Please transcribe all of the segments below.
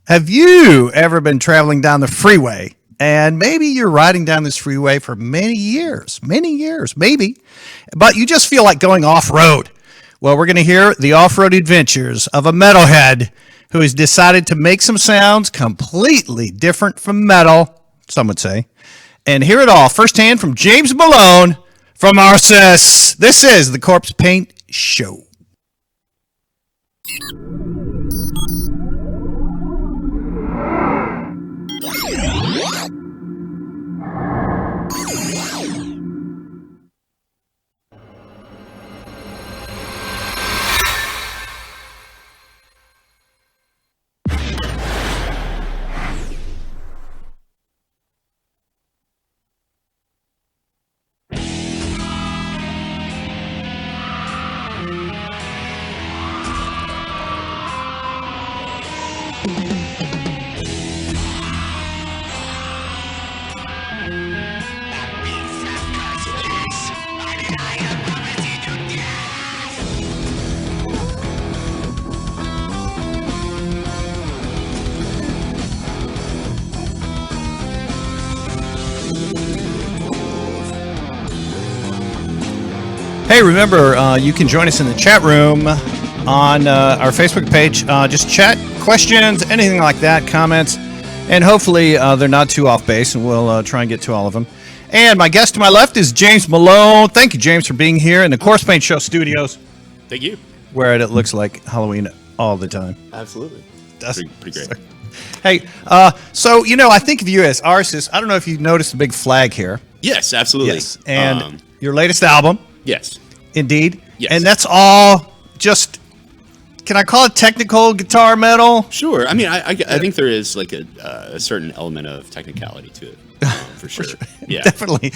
Have you ever been traveling down the freeway and maybe you're riding down this freeway for many years, maybe, but you just feel like going off road? Well, we're going to hear the off road adventures of a metalhead who has decided to make some sounds completely different from metal, some would say, and hear it all firsthand from James Malone from Arsis. This is the Corpsepaint Show. Hey, remember, you can join us in the chat room on our Facebook page. Just chat, questions, anything like that, comments, and hopefully they're not too off base, and we'll try and get to all of them. And my guest to my left is James Malone. Thank you, James, for being here in the Corpsepaint Show studios. Thank you. Where it looks like Halloween all the time. Absolutely. That's pretty great. Hey, so, I think of you as Arsis. I don't know if you've noticed the big flag here. Yes, absolutely. Yes, and your latest album. Yes. Indeed. Yes. And that's all just, can I call it technical guitar metal? Sure. I mean, I think there is like a certain element of technicality to it, for sure. Yeah. Definitely.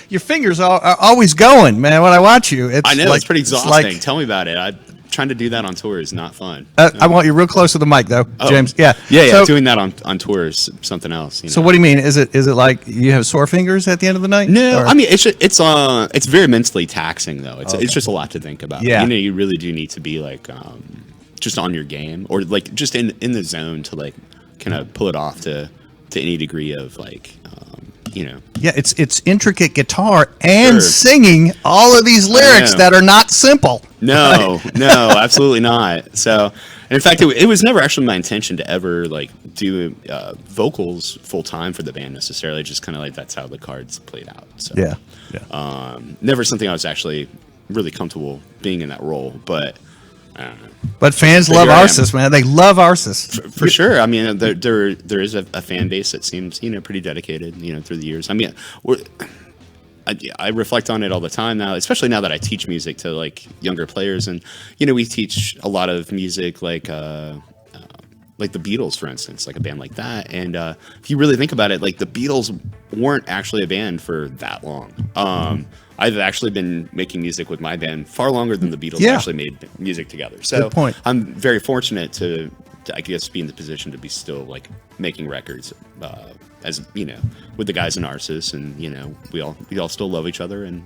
Your fingers are always going, man. When I watch you, I know, it's pretty exhausting. Tell me about it. Trying to do that on tour is not fun. I want you real close to the mic, though, James. Yeah. So, doing that on tour is something else. So what do you mean? Is it like you have sore fingers at the end of the night? No, I mean it's very mentally taxing though. It's just a lot to think about. Yeah. You really do need to be like just on your game or like just in the zone to like kind of pull it off to any degree of like Yeah, it's intricate guitar and singing all of these lyrics that are not simple. No, absolutely not. So, and in fact, it was never actually my intention to ever like do vocals full time for the band necessarily. Just kind of like that's how the cards played out. So, never something I was actually really comfortable being in that role, but. But fans love Arsis, man. They love Arsis for sure. I mean, there is a fan base that seems pretty dedicated through the years. I mean, I reflect on it all the time now, especially now that I teach music to like younger players, and we teach a lot of music like the Beatles, for instance, like a band like that. And if you really think about it, like the Beatles weren't actually a band for that long. I've actually been making music with my band far longer than the Beatles actually made music together. So good point. I'm very fortunate to, I guess, be in the position to be still like making records, as with the guys in Arsis, and we all still love each other, and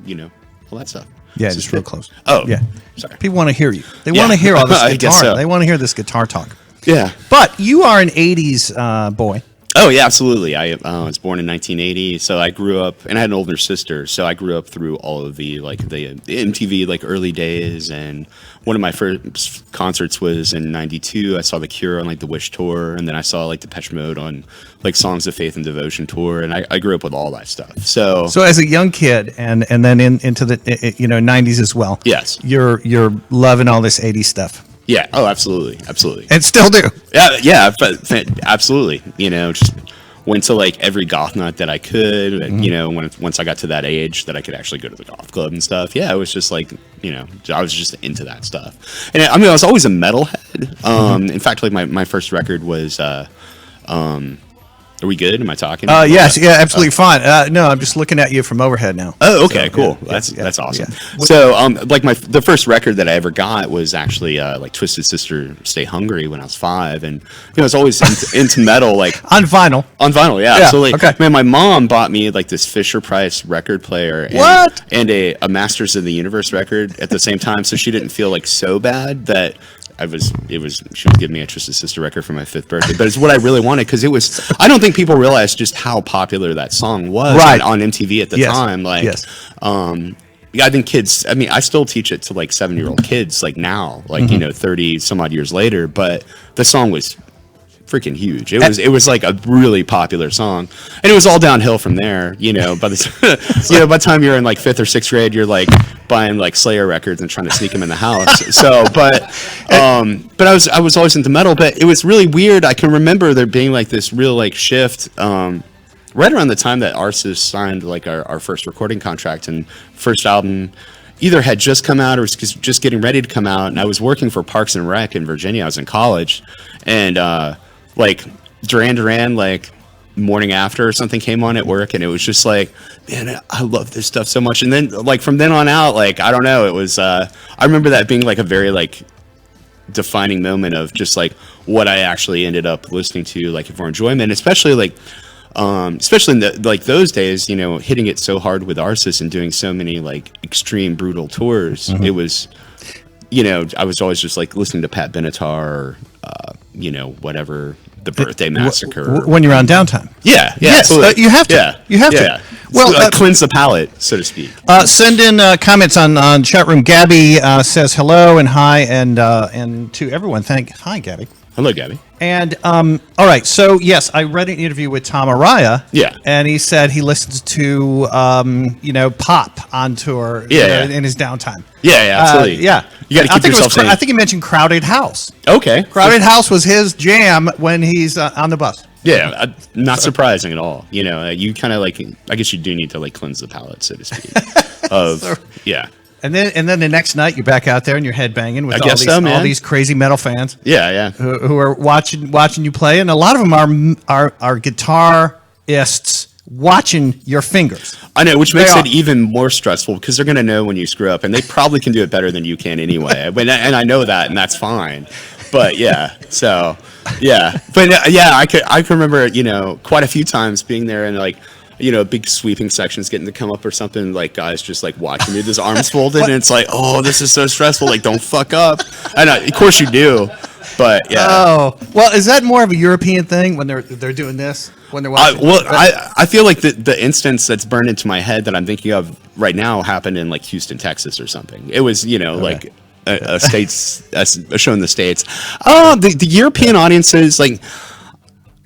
all that stuff. Yeah, just real close. Oh, yeah. Sorry. People want to hear you. They want to hear all this guitar. I guess so. They want to hear this guitar talk. Yeah. But you are an '80s boy. Oh yeah, absolutely. I was born in 1980, so I grew up, and I had an older sister, so I grew up through all of the MTV like early days. And one of my first concerts was in '92. I saw The Cure on like the Wish tour, and then I saw like Depeche Mode on like Songs of Faith and Devotion tour, and I grew up with all that stuff. So as a young kid, and then into the '90s as well. Yes, you're loving all this '80s stuff. Yeah. Oh, absolutely. And still do. Yeah. Absolutely. Just went to like every goth night that I could. And, once I got to that age that I could actually go to the goth club and stuff. Yeah, it was just like I was just into that stuff. And I was always a metalhead. In fact, like my first record was. Are we good? Am I talking? Yes, yeah, absolutely fine. No, I'm just looking at you from overhead now. Oh, okay, cool. That's awesome. Yeah. So, like the first record that I ever got was actually like Twisted Sister "Stay Hungry" when I was 5, and I was always into metal, like on vinyl. Yeah, absolutely. Okay. Man, my mom bought me like this Fisher Price record player, and a Masters of the Universe record at the same time, so she didn't feel like so bad that she was giving me a Twisted Sister record for my 5th birthday, but it's what I really wanted because it was. I don't think people realize just how popular that song was on MTV at the time. Like, I think kids. I mean, I still teach it to like 7-year-old kids, like now, like 30 some odd years later. But the song was freaking huge. It was like a really popular song, and it was all downhill from there. You know, by the by the time you're in like 5th or 6th grade, you're like buying like Slayer records and trying to sneak them in the house. So, but I was always into metal. But it was really weird. I can remember there being like this real like shift. Right around the time that Arsis signed like our first recording contract and first album either had just come out or was just getting ready to come out, and I was working for Parks and Rec in Virginia. I was in college, and like Duran Duran, like Morning After or something came on at work, and it was just like, man, I love this stuff so much. And then like from then on out, like I don't know, it was I remember that being like a very like defining moment of just like what I actually ended up listening to, like for enjoyment, especially like especially in like those days, you know, hitting it so hard with Arsis and doing so many like extreme brutal tours. It was, you know, I was always just like listening to Pat Benatar or you know, whatever, the Birthday Massacre when you're on downtime. Yes, you have to. You have to. Well, cleanse the palate, so to speak. Send in comments on chat room. Gabby says hello and hi, and to everyone. Hi, Gabby. Hello, Gabby. And all right, so yes, I read an interview with Tom Araya. Yeah, and he said he listens to you know, pop on tour. In his downtime. Yeah, absolutely. Yeah, you got to keep yourself sane. I think he mentioned Crowded House. Okay, Crowded House was his jam when he's on the bus. Yeah, not surprising at all. You know, you kind of like, I guess you do need to like cleanse the palate, so to speak. Yeah. And then the next night you're back out there and you're headbanging with all these crazy metal fans. Yeah. Who are watching you play, and a lot of them are guitarists watching your fingers. I know, which makes it even more stressful because they're going to know when you screw up, and they probably can do it better than you can anyway. And I know that, and that's fine. But yeah, so yeah, but yeah, I can remember, you know, quite a few times being there and like, you know, big sweeping sections getting to come up or something, like guys just like watching me with his arms folded, and it's like, oh, this is so stressful. Like, don't fuck up. I know, of course you do, but yeah. Oh, well, is that more of a European thing when they're doing this when they're watching? I feel like the instance that's burned into my head that I'm thinking of right now happened in like Houston, Texas, or something. It was, you know, like a show in the States. The European audiences, like,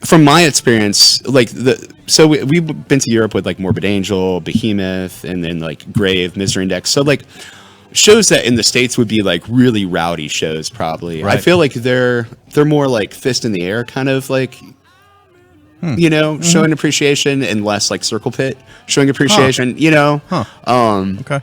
from my experience, like so we've been to Europe with like Morbid Angel, Behemoth, and then like Grave, Misery Index. So like shows that in the States would be like really rowdy shows, probably. Right. I feel like they're more like fist in the air, kind of like, you know, showing appreciation, and less like Circle Pit showing appreciation. You know. Okay.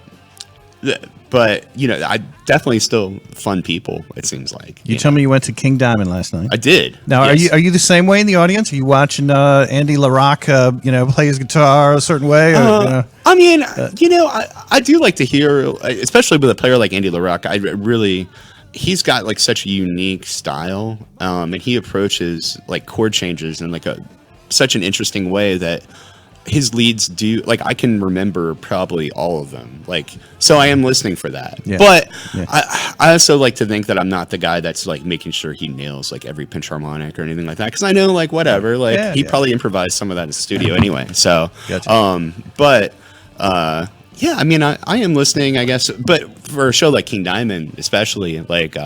But, you know, I definitely still fun people, it seems like. You tell me you went to King Diamond last night. I did. Now, yes. Are you the same way in the audience? Are you watching Andy LaRocque, you know, play his guitar a certain way? Or, you know? I mean, you know, I do like to hear, especially with a player like Andy LaRocque, he's got like such a unique style, and he approaches like chord changes in like such an interesting way that his leads do, like, I can remember probably all of them, like, so I am listening for that. But I also like to think that I'm not the guy that's like making sure he nails like every pinch harmonic or anything like that, because I know, like, whatever, like he probably improvised some of that in the studio anyway, so yeah, I mean, I am listening, I guess, but for a show like King Diamond especially, like,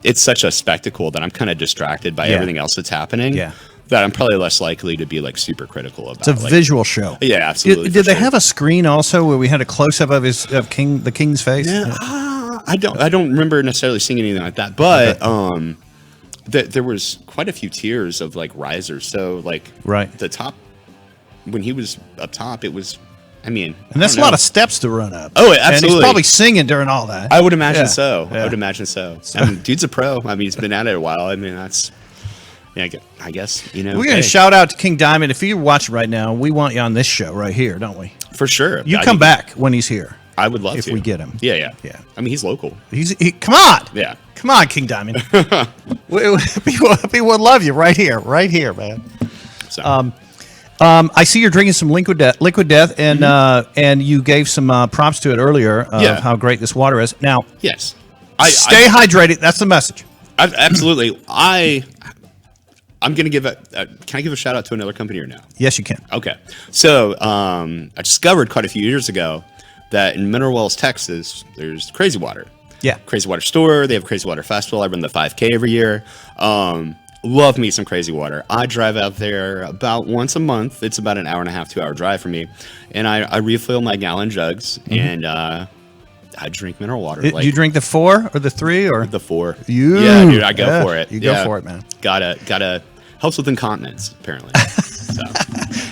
it's such a spectacle that I'm kind of distracted by everything else that's happening. That I'm probably less likely to be like super critical about. It's a visual show. Yeah, absolutely. Did they have a screen also where we had a close up of the King's face? Yeah, I don't remember necessarily seeing anything like that, but there was quite a few tiers of like risers. So like the top, when he was up top, it was, I mean, and that's a lot of steps to run up. Oh, absolutely. And he's probably singing during all that. I would imagine so. I would imagine so. I mean, dude's a pro. I mean, he's been at it a while. I mean, that's. Yeah, I guess, you know. We're going to shout out to King Diamond. If you're watching right now, we want you on this show right here, don't we? For sure. You come back when he's here. I would love to. If we get him. Yeah. I mean, he's local. Come on. Yeah. Come on, King Diamond. we would love you right here, man. So. I see you're drinking some Liquid Death, and and you gave some props to it earlier of how great this water is. Now, yes, stay hydrated. That's the message. Absolutely. I'm going to give can I give a shout out to another company or no? Yes, you can. Okay. So I discovered quite a few years ago that in Mineral Wells, Texas, there's Crazy Water. Yeah. Crazy Water store. They have a Crazy Water festival. I run the 5K every year. Love me some Crazy Water. I drive out there about once a month. It's about an hour and a half, 2 hour drive for me. And I refill my gallon jugs and I drink mineral water. Do you drink the 4 or the 3 or the 4? You? Yeah, dude, I go for it. You go for it, man. Gotta helps with incontinence apparently. So.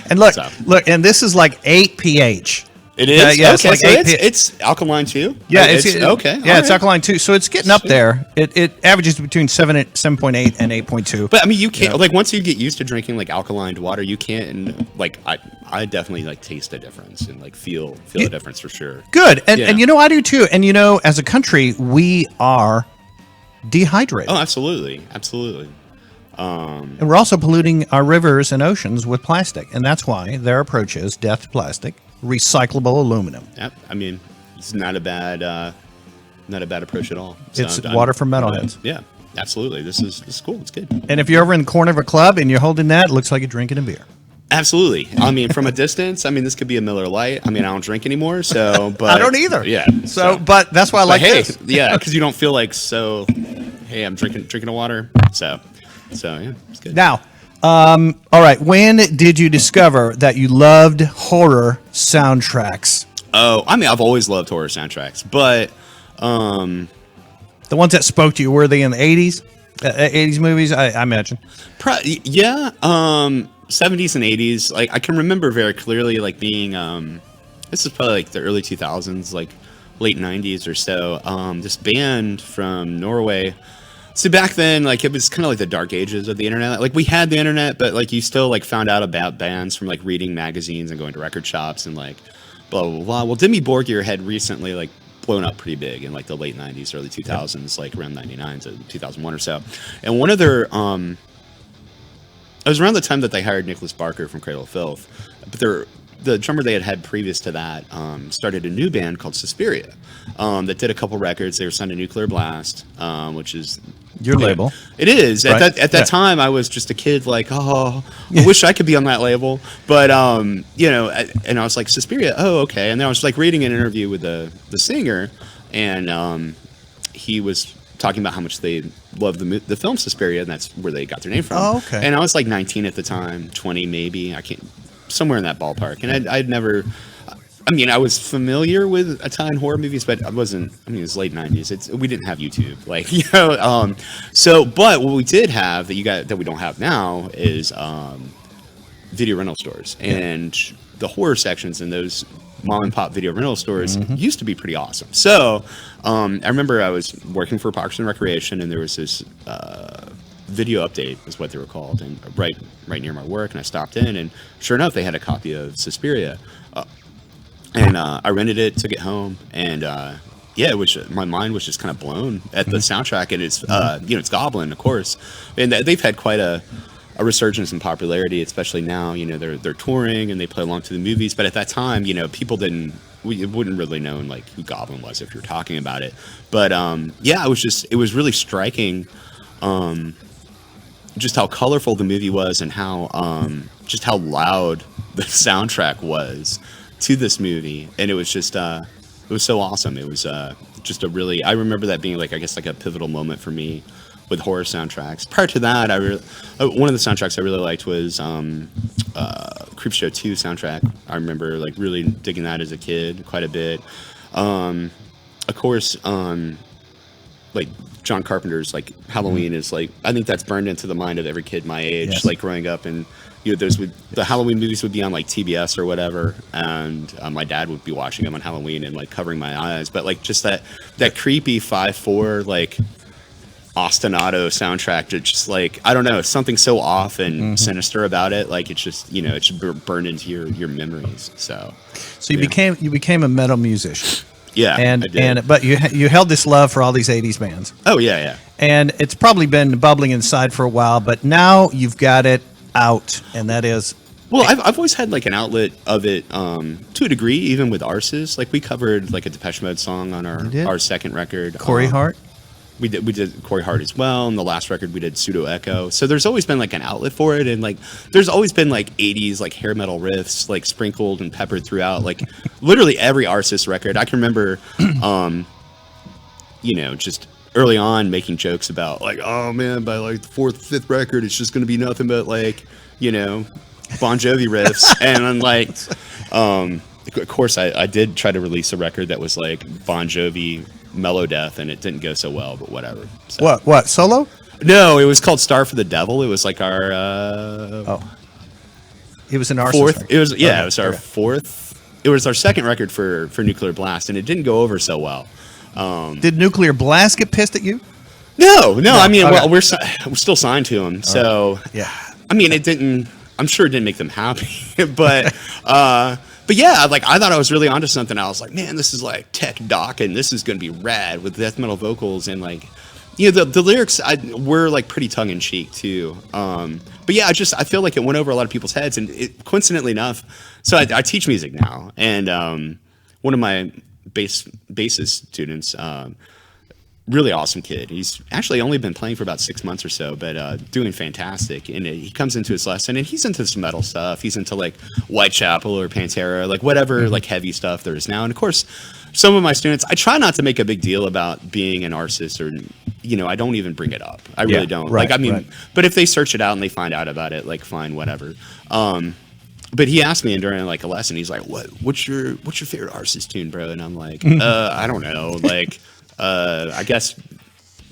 And look, and this is like 8 pH. It is? Yeah, okay, it's like so it's alkaline too? Yeah, it's okay. Yeah, it's right. alkaline too. So it's getting up there. It averages between 7.8 and 8.2. But I mean, you can't like once you get used to drinking like alkaline water, you can't like I definitely like taste the difference and like feel the difference for sure. Good. And you know I do too. And you know, as a country, we are dehydrated. Oh, absolutely. Absolutely. And we're also polluting our rivers and oceans with plastic. And that's why their approach is death to plastic, recyclable aluminum. Yep. I mean, it's not a bad approach at all. So it's water for metalheads. Yeah, absolutely. This is cool. It's good. And if you're over in the corner of a club and you're holding that, it looks like you're drinking a beer. Absolutely. I mean, from a distance, I mean, this could be a Miller Lite. I mean, I don't drink anymore, so. But I don't either. Yeah. So, but that's why I like this. Yeah, because you don't feel like so. Hey, I'm drinking a water. So yeah, it's good. Now, all right. When did you discover that you loved horror soundtracks? Oh, I mean, I've always loved horror soundtracks, but the ones that spoke to you, were they in the 80s? 80s movies, I imagine. Yeah, 70s and 80s. Like I can remember very clearly, like being this is probably like the early 2000s, like late 90s or so. This band from Norway. So back then, like it was kind of like the dark ages of the internet. Like we had the internet, but like you still like found out about bands from like reading magazines and going to record shops and like blah blah blah. Well, Dimmy Borgir had recently like blown up pretty big in like the late 90s, early 2000s, like around 99 to 2001 or so. And one of their it was around the time that they hired Nicholas Barker from Cradle of Filth, but the drummer they had previous to that started a new band called Suspiria that did a couple records. They were signed to Nuclear Blast, which is your label. It is. Right? At that time, I was just a kid like, oh, I wish I could be on that label. But, you know, and I was like, Suspiria, oh, okay. And then I was like reading an interview with the singer, and he was talking about how much they loved the film Suspiria, and that's where they got their name from. Oh, okay. And I was like 19 at the time, 20 maybe. I can't. Somewhere in that ballpark. And I'd never, I mean, I was familiar with Italian horror movies, but I wasn't, I mean, it was late 90s. We didn't have YouTube. Like, you know, but what we did have that we don't have now is video rental stores. And the horror sections in those mom and pop video rental stores used to be pretty awesome. So I remember I was working for Parks and Recreation, and there was this video update is what they were called, and right near my work, and I stopped in, and sure enough they had a copy of Suspiria, and I rented it, took it home, and yeah, my mind was just kind of blown at the soundtrack. And it's you know, it's Goblin, of course, and they've had quite a resurgence in popularity, especially now. You know, they're touring and they play along to the movies, but at that time, you know, people wouldn't really know like who Goblin was if you're talking about it. But yeah, it was really striking just how colorful the movie was, and how just how loud the soundtrack was to this movie. And it was just it was so awesome. It was just I remember that being like, I guess, like a pivotal moment for me with horror soundtracks. Prior to that, one of the soundtracks I really liked was Creepshow 2 soundtrack. I remember like really digging that as a kid quite a bit. Of course, like John Carpenter's like Halloween is like, I think that's burned into the mind of every kid my age. Yes. Like growing up, and you know, the Halloween movies would be on like TBS or whatever, and my dad would be watching them on Halloween and like covering my eyes. But like just that creepy 5/4 like ostinato soundtrack, that just like, I don't know, something so off and sinister about it. Like it's just, you know, it should burn into your memories. So you became a metal musician. Yeah, but you held this love for all these 80s bands. Oh yeah. And it's probably been bubbling inside for a while, but now you've got it out, and that is. Well, I've always had like an outlet of it to a degree, even with Arsis. Like we covered like a Depeche Mode song on our second record. Corey Hart. we did Corey Hart as well, and the last record we did Pseudo Echo. So there's always been like an outlet for it, and like there's always been like 80s like hair metal riffs like sprinkled and peppered throughout like literally every Arsis record. I can remember just early on making jokes about like, oh man, by like the fourth, fifth record, it's just going to be nothing but like, Bon Jovi riffs. And I'm like, of course, I did try to release a record that was like Bon Jovi Melodeath, and it didn't go so well, but whatever. So. What, solo? No, it was called Star for the Devil. It was like our It was an Arsis fourth. record. It was our fourth. It was our second record for Nuclear Blast, and it didn't go over so well. Did Nuclear Blast get pissed at you? No. I mean, well, we're still signed to them, so yeah. I mean, it didn't. I'm sure it didn't make them happy, but yeah, like I thought I was really onto something. I was like, man, this is like tech doc, and this is going to be rad with death metal vocals and like, the lyrics were like pretty tongue in cheek too. But yeah, I feel like it went over a lot of people's heads, and coincidentally enough, so I teach music now, and one of my bassist students, really awesome kid. He's actually only been playing for about 6 months or so, but doing fantastic. And he comes into his lesson, and he's into some metal stuff. He's into like Whitechapel or Pantera, like whatever like heavy stuff there is now. And of course, some of my students, I try not to make a big deal about being an Arsis, or I don't even bring it up. I really don't. Right, like, I mean, right. But if they search it out and they find out about it, like fine, whatever. But he asked me during like a lesson, he's like, what's your favorite Arsis tune, bro? And I'm like, I don't know. Like, I guess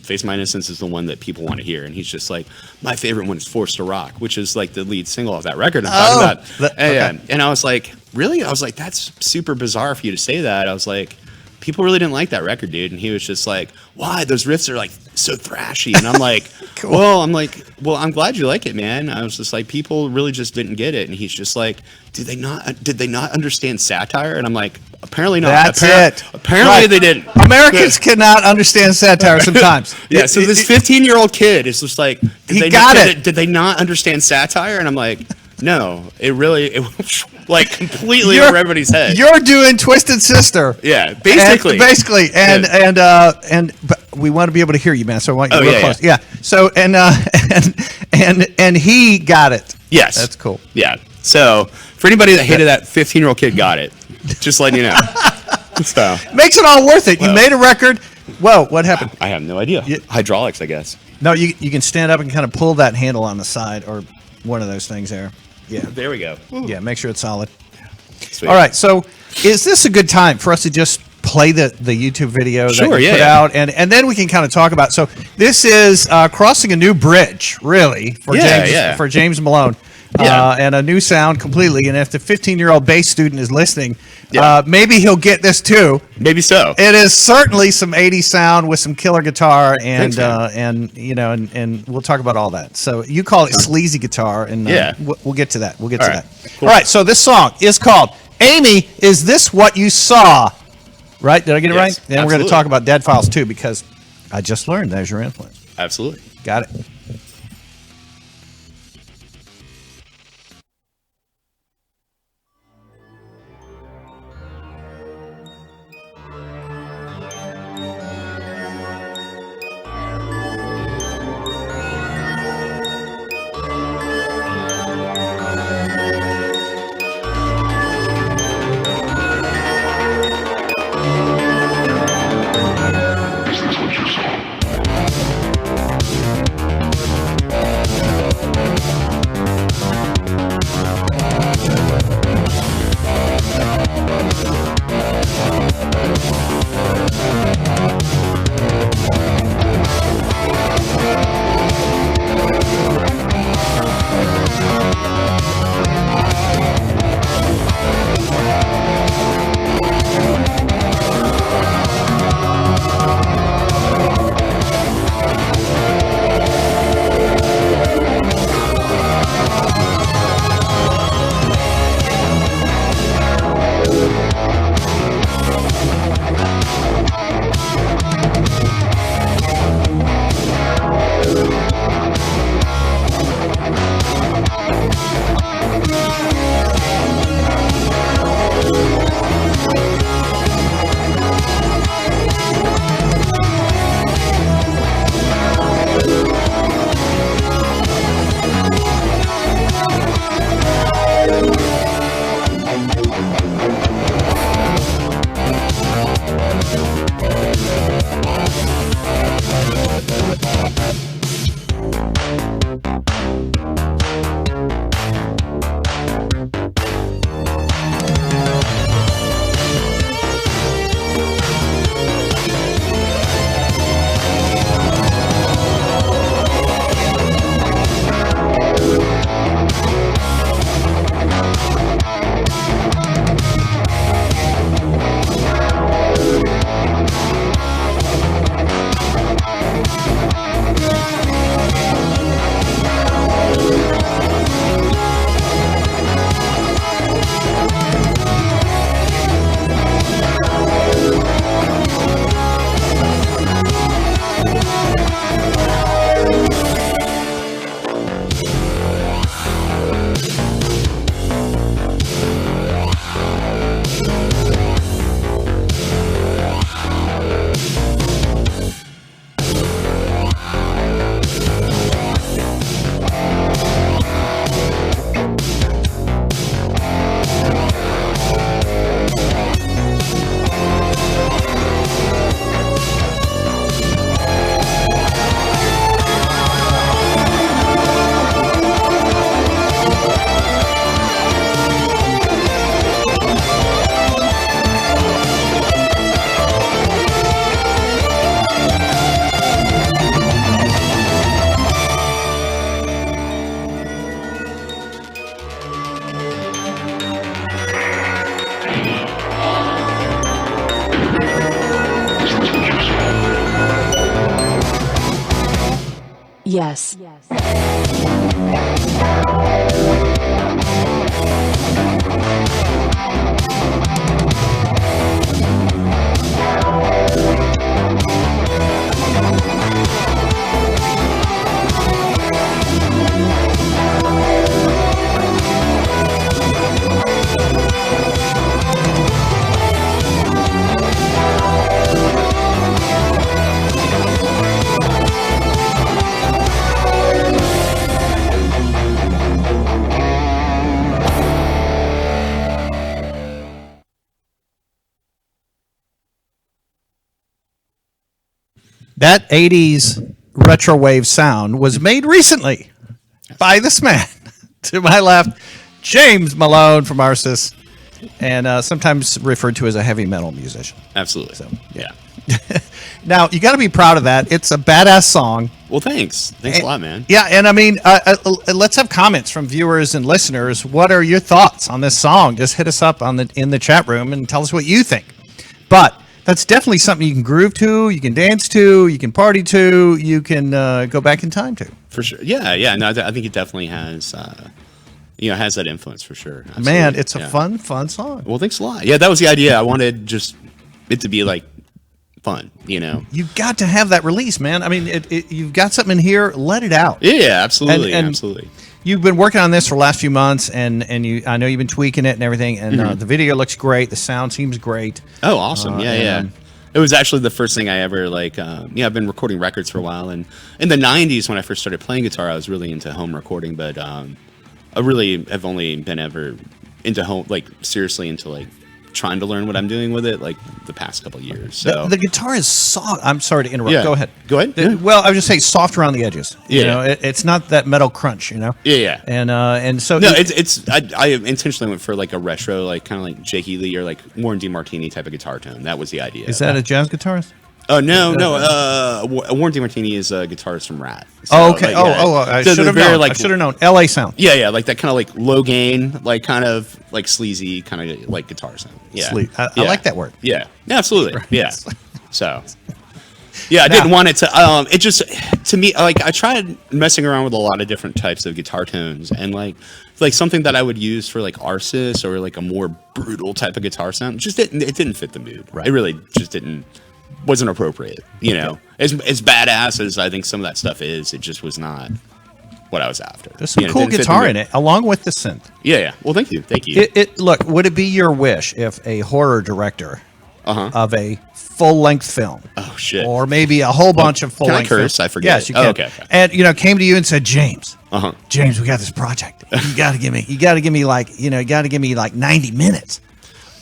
Face My Innocence is the one that people want to hear. And he's just like, my favorite one is Forced to Rock, which is like the lead single of that record I'm talking about. Okay. And I was like, really? I was like, that's super bizarre for you to say that. I was like, people really didn't like that record, dude. And he was just like, why? Those riffs are like so thrashy. And I'm like, Cool. well, I'm glad you like it, man. I was just like, people really just didn't get it. And he's just like, did they not understand satire? And I'm like, apparently not. That's it. Apparently Right. they didn't. Americans cannot understand satire sometimes. Yeah, so this 15-year-old kid is just like, He got it. Did they not understand satire? And I'm like, no, it like completely over everybody's head. You're doing Twisted Sister. Yeah, basically. And but we want to be able to hear you, man. So I want you real close. Yeah. So and he got it. Yes. That's cool. Yeah. So for anybody that hated that 15-year-old kid, got it. Just letting you know. So Makes it all worth it. You made a record. Whoa, what happened? I have no idea. Hydraulics, I guess. No, you can stand up and kind of pull that handle on the side, or one of those things there. Yeah. There we go. Yeah, make sure it's solid. Sweet. All right, so is this a good time for us to just play the YouTube video that you put out, and then we can kind of talk about. So this is crossing a new bridge, really, for James Malone, and a new sound completely. And if the 15-year-old bass student is listening, maybe he'll get this too. Maybe so. It is certainly some 80s sound with some killer guitar, and Thanks, and we'll talk about all that. So you call it sleazy guitar, and we'll get to that. We'll get to right. that. Cool. All right. So this song is called "Amy, Is This What You Saw?" Right? Did I get it right? And we're going to talk about Dead Files too, because I just learned there's your influence. Absolutely. Got it. Yes. That 80s retro wave sound was made recently by this man. To my left, James Malone from Arsis, and sometimes referred to as a heavy metal musician. Absolutely. So, yeah. Now, you got to be proud of that. It's a badass song. Well, thanks. Thanks a lot, man. Yeah, and I mean, let's have comments from viewers and listeners. What are your thoughts on this song? Just hit us up in the chat room and tell us what you think. But that's definitely something you can groove to, you can dance to, you can party to, you can go back in time to. For sure. Yeah. No, I think it definitely has, has that influence for sure. Absolutely. Man, it's a fun song. Well, thanks a lot. Yeah, that was the idea. I wanted just it to be like fun, You've got to have that release, man. I mean, you've got something in here, let it out. Yeah, absolutely. And absolutely. You've been working on this for the last few months, and I know you've been tweaking it and everything, and the video looks great. The sound seems great. Oh, awesome. Yeah. It was actually the first thing I ever, I've been recording records for a while, and in the 90s when I first started playing guitar, I was really into home recording, but I really have only been ever into home, seriously into, trying to learn what I'm doing with it, the past couple of years. So the guitar is soft. I'm sorry to interrupt. Yeah. Go ahead. Go ahead. Well, I was just saying soft around the edges. Yeah. It's not that metal crunch. Yeah. And so no, I intentionally went for a retro, kind of like Jake Healy or Warren DeMartini type of guitar tone. That was the idea. Is that a jazz guitarist? Oh no! Warren DeMartini is a guitarist from Rat. So, oh, okay. I should have known. I should have known. L.A. sound. Yeah, that kind of low gain, kind of sleazy, kind of guitar sound. Yeah, I like that word. Yeah, absolutely. Right. Yeah. So, yeah, I didn't want it to. It just to me, I tried messing around with a lot of different types of guitar tones, and something that I would use for Arsis or a more brutal type of guitar sound. Just didn't fit the mood. Right. It really just wasn't appropriate, as badass as I think some of that stuff is. It just was not what I was after. There's some cool guitar in it, along with the synth. Yeah. Well, thank you. Look, would it be your wish if a horror director of a full-length film, or maybe a whole bunch of full-length films? Can I curse? I forget. Yes, you can. Okay. And came to you and said, James, James, we got this project. You got to give me 90 minutes.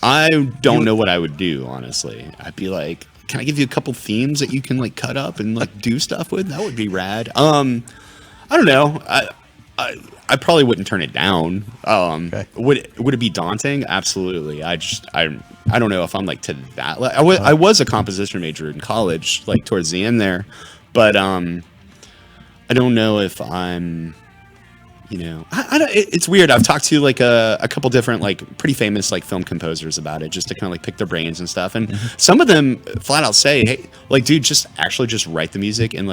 I don't know what I would do, honestly. I'd be like, can I give you a couple themes that you can cut up and do stuff with? That would be rad. I don't know. I probably wouldn't turn it down. Okay. Would it be daunting? Absolutely. I don't know if I'm to that. I was a composition major in college, towards the end there, but I don't know if I'm. It's weird. I've talked to a couple different pretty famous film composers about it, just to kind of pick their brains and stuff. And some of them flat out say, "Hey, dude, just write the music and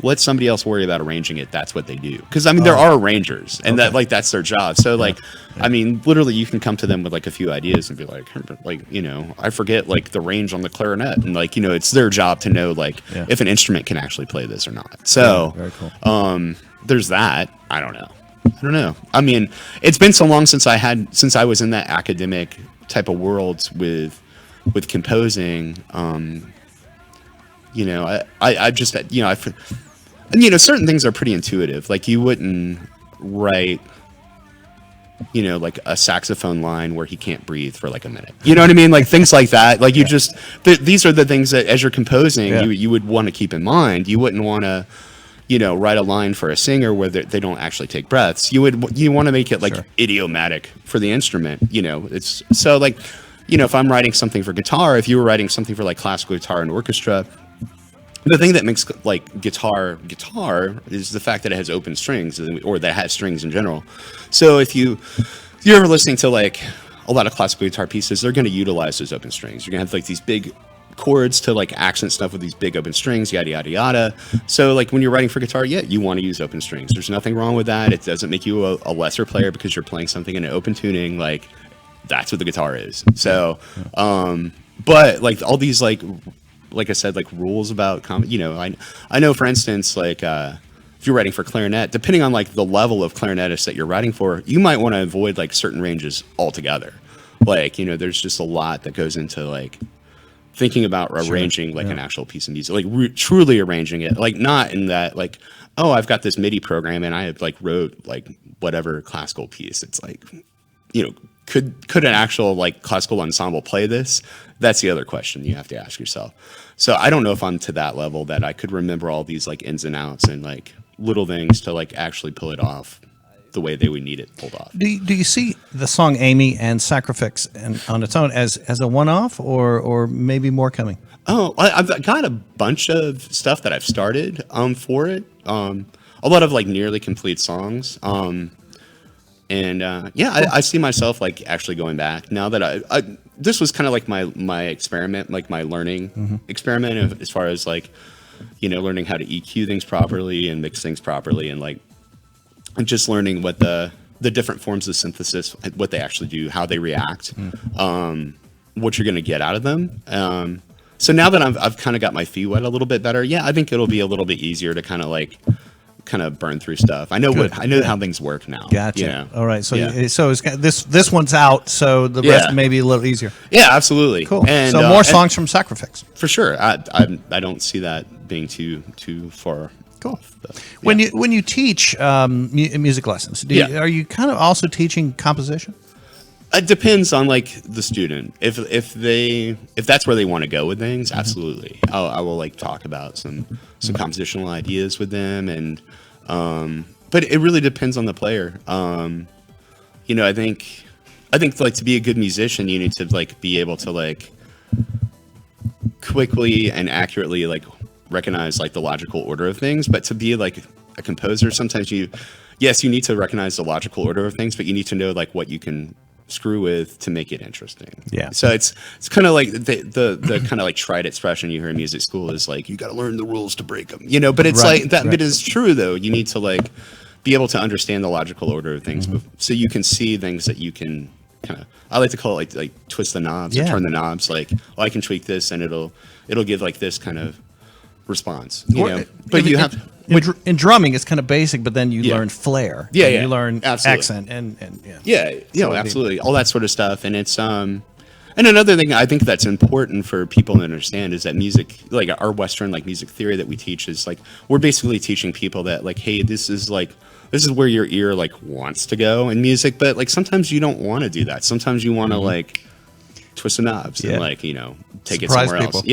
let somebody else worry about arranging it." That's what they do. Because there are arrangers, and that's their job. So I mean, literally, you can come to them with a few ideas and be I forget the range on the clarinet, and it's their job to know if an instrument can actually play this or not. So very cool. There's that. I don't know. I mean, it's been so long since I was in that academic type of world with composing. I just certain things are pretty intuitive. You wouldn't write, a saxophone line where he can't breathe for a minute. You know what I mean? Things like that. You just these are the things that as you're composing, you would want to keep in mind. You wouldn't want to. Write a line for a singer where they don't actually take breaths. You want to make it idiomatic for the instrument. It's so if I'm writing something for guitar, if you were writing something for classical guitar and orchestra, the thing that makes guitar is the fact that it has open strings, or that it has strings in general. So if you're ever listening to a lot of classical guitar pieces, they're going to utilize those open strings. You're going to have these big chords to like accent stuff with these big open strings, yada yada yada. So like when you're writing for guitar, yeah, you want to use open strings. There's nothing wrong with that. It doesn't make you a lesser player because you're playing something in an open tuning. Like that's what the guitar is. So, but like all these like I said, like rules about I know for instance like if you're writing for clarinet, depending on like the level of clarinetist that you're writing for, you might want to avoid like certain ranges altogether. Like there's just a lot that goes into like thinking about arranging like an actual piece of music, like truly arranging it, like not in that like, oh, I've got this MIDI program and I have like wrote like whatever classical piece. It's like, could an actual like classical ensemble play this? That's the other question you have to ask yourself. So I don't know if I'm to that level that I could remember all these like ins and outs and like little things to like actually pull it off the way they would need it pulled off. Do you see the song Amy and Sacrifice and on its own as a one-off or maybe more coming? Oh, I've got a bunch of stuff that I've started for it. A lot of like nearly complete songs. I see myself like actually going back now that I this was kind of like my experiment, like my learning experiment as far as like, learning how to EQ things properly and mix things properly and like just learning what the different forms of synthesis, what they actually do, how they react, what you're going to get out of them. So now that I've kind of got my feet wet a little bit better, I think it'll be a little bit easier to kind of burn through stuff. I know how things work now. Gotcha. All right. So it's this one's out, so the rest may be a little easier. Yeah, absolutely. Cool. And so more songs from Sacrifice. For sure. I don't see that being too far. Cool. When you teach music lessons, are you kind of also teaching composition? It depends on like the student. If that's where they want to go with things, absolutely. I will like talk about some compositional ideas with them, and but it really depends on the player. I think like to be a good musician, you need to like be able to like quickly and accurately like recognize like the logical order of things. But to be like a composer, sometimes you need to recognize the logical order of things, but you need to know like what you can screw with to make it interesting. Yeah. So it's kind of like the kind of like tried expression you hear in music school is like, you got to learn the rules to break them, but it's like that bit is true though. You need to like be able to understand the logical order of things so you can see things that you can kind of, I like to call it like twist the knobs or turn the knobs. Like, I can tweak this and it'll give like this kind of response, but you have in drumming it's kind of basic, but then you learn flair, you learn accent and absolutely all that sort of stuff. And it's and another thing I think that's important for people to understand is that music, like our Western like music theory that we teach, is like we're basically teaching people that like, hey, this is where your ear like wants to go in music, but like sometimes you don't want to do that. Sometimes you want to like twist the knobs and like take surprise it somewhere people. else.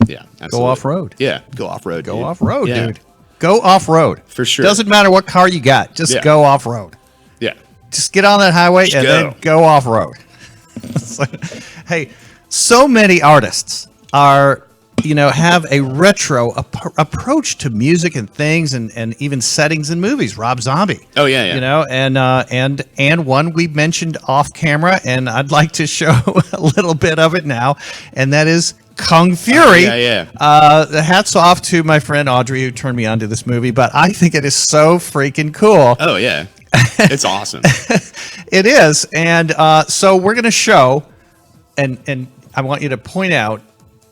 Yeah, absolutely. Go off road. Yeah, go off road. Go off road, dude. Go off road for sure. Doesn't matter what car you got. Just go off road. Yeah. Just get on that highway and then go off road. Hey, so many artists are, have a retro approach to music and things and even settings in movies. Rob Zombie. Oh yeah. And one we mentioned off camera, and I'd like to show a little bit of it now, and that is Kung Fury. Hats off to my friend Audrey who turned me on to this movie, but I think it is so freaking cool. Oh yeah, it's awesome. It is, and so we're gonna show, and I want you to point out.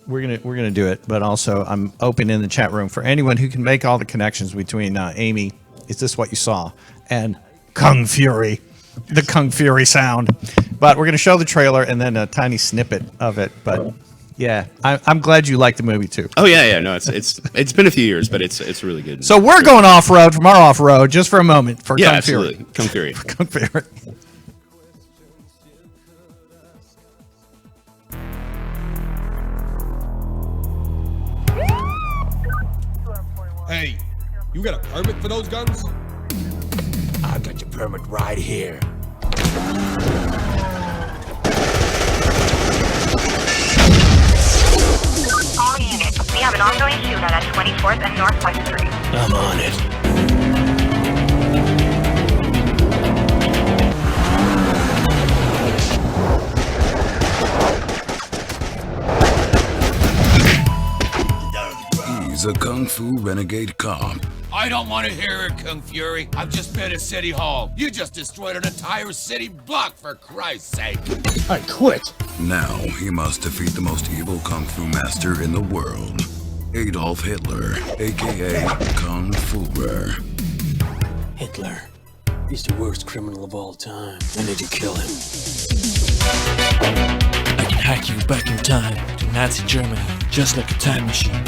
We're gonna do it, but also I'm open in the chat room for anyone who can make all the connections between Amy, Is This What You Saw, and Kung Fury, the Kung Fury sound. But we're gonna show the trailer and then a tiny snippet of it. But yeah, I'm glad you liked the movie too. Oh yeah. No, it's been a few years, but it's really good. So we're going off road from our off road just for a moment for Kung absolutely. Fury. Kung Fury. Kung Fury. Hey, you got a permit for those guns? I got your permit right here. All units, we have an ongoing shootout at 24th and Northwest Street. I'm on it. Kung Fu renegade cop. I don't want to hear it, Kung Fury. I've just been at City Hall. You just destroyed an entire city block, for Christ's sake. I quit. Now he must defeat the most evil Kung Fu master in the world, Adolf Hitler, aka Kung Fuhrer. Hitler. He's the worst criminal of all time. I need to kill him. I can hack you back in time to Nazi Germany, just like a time machine.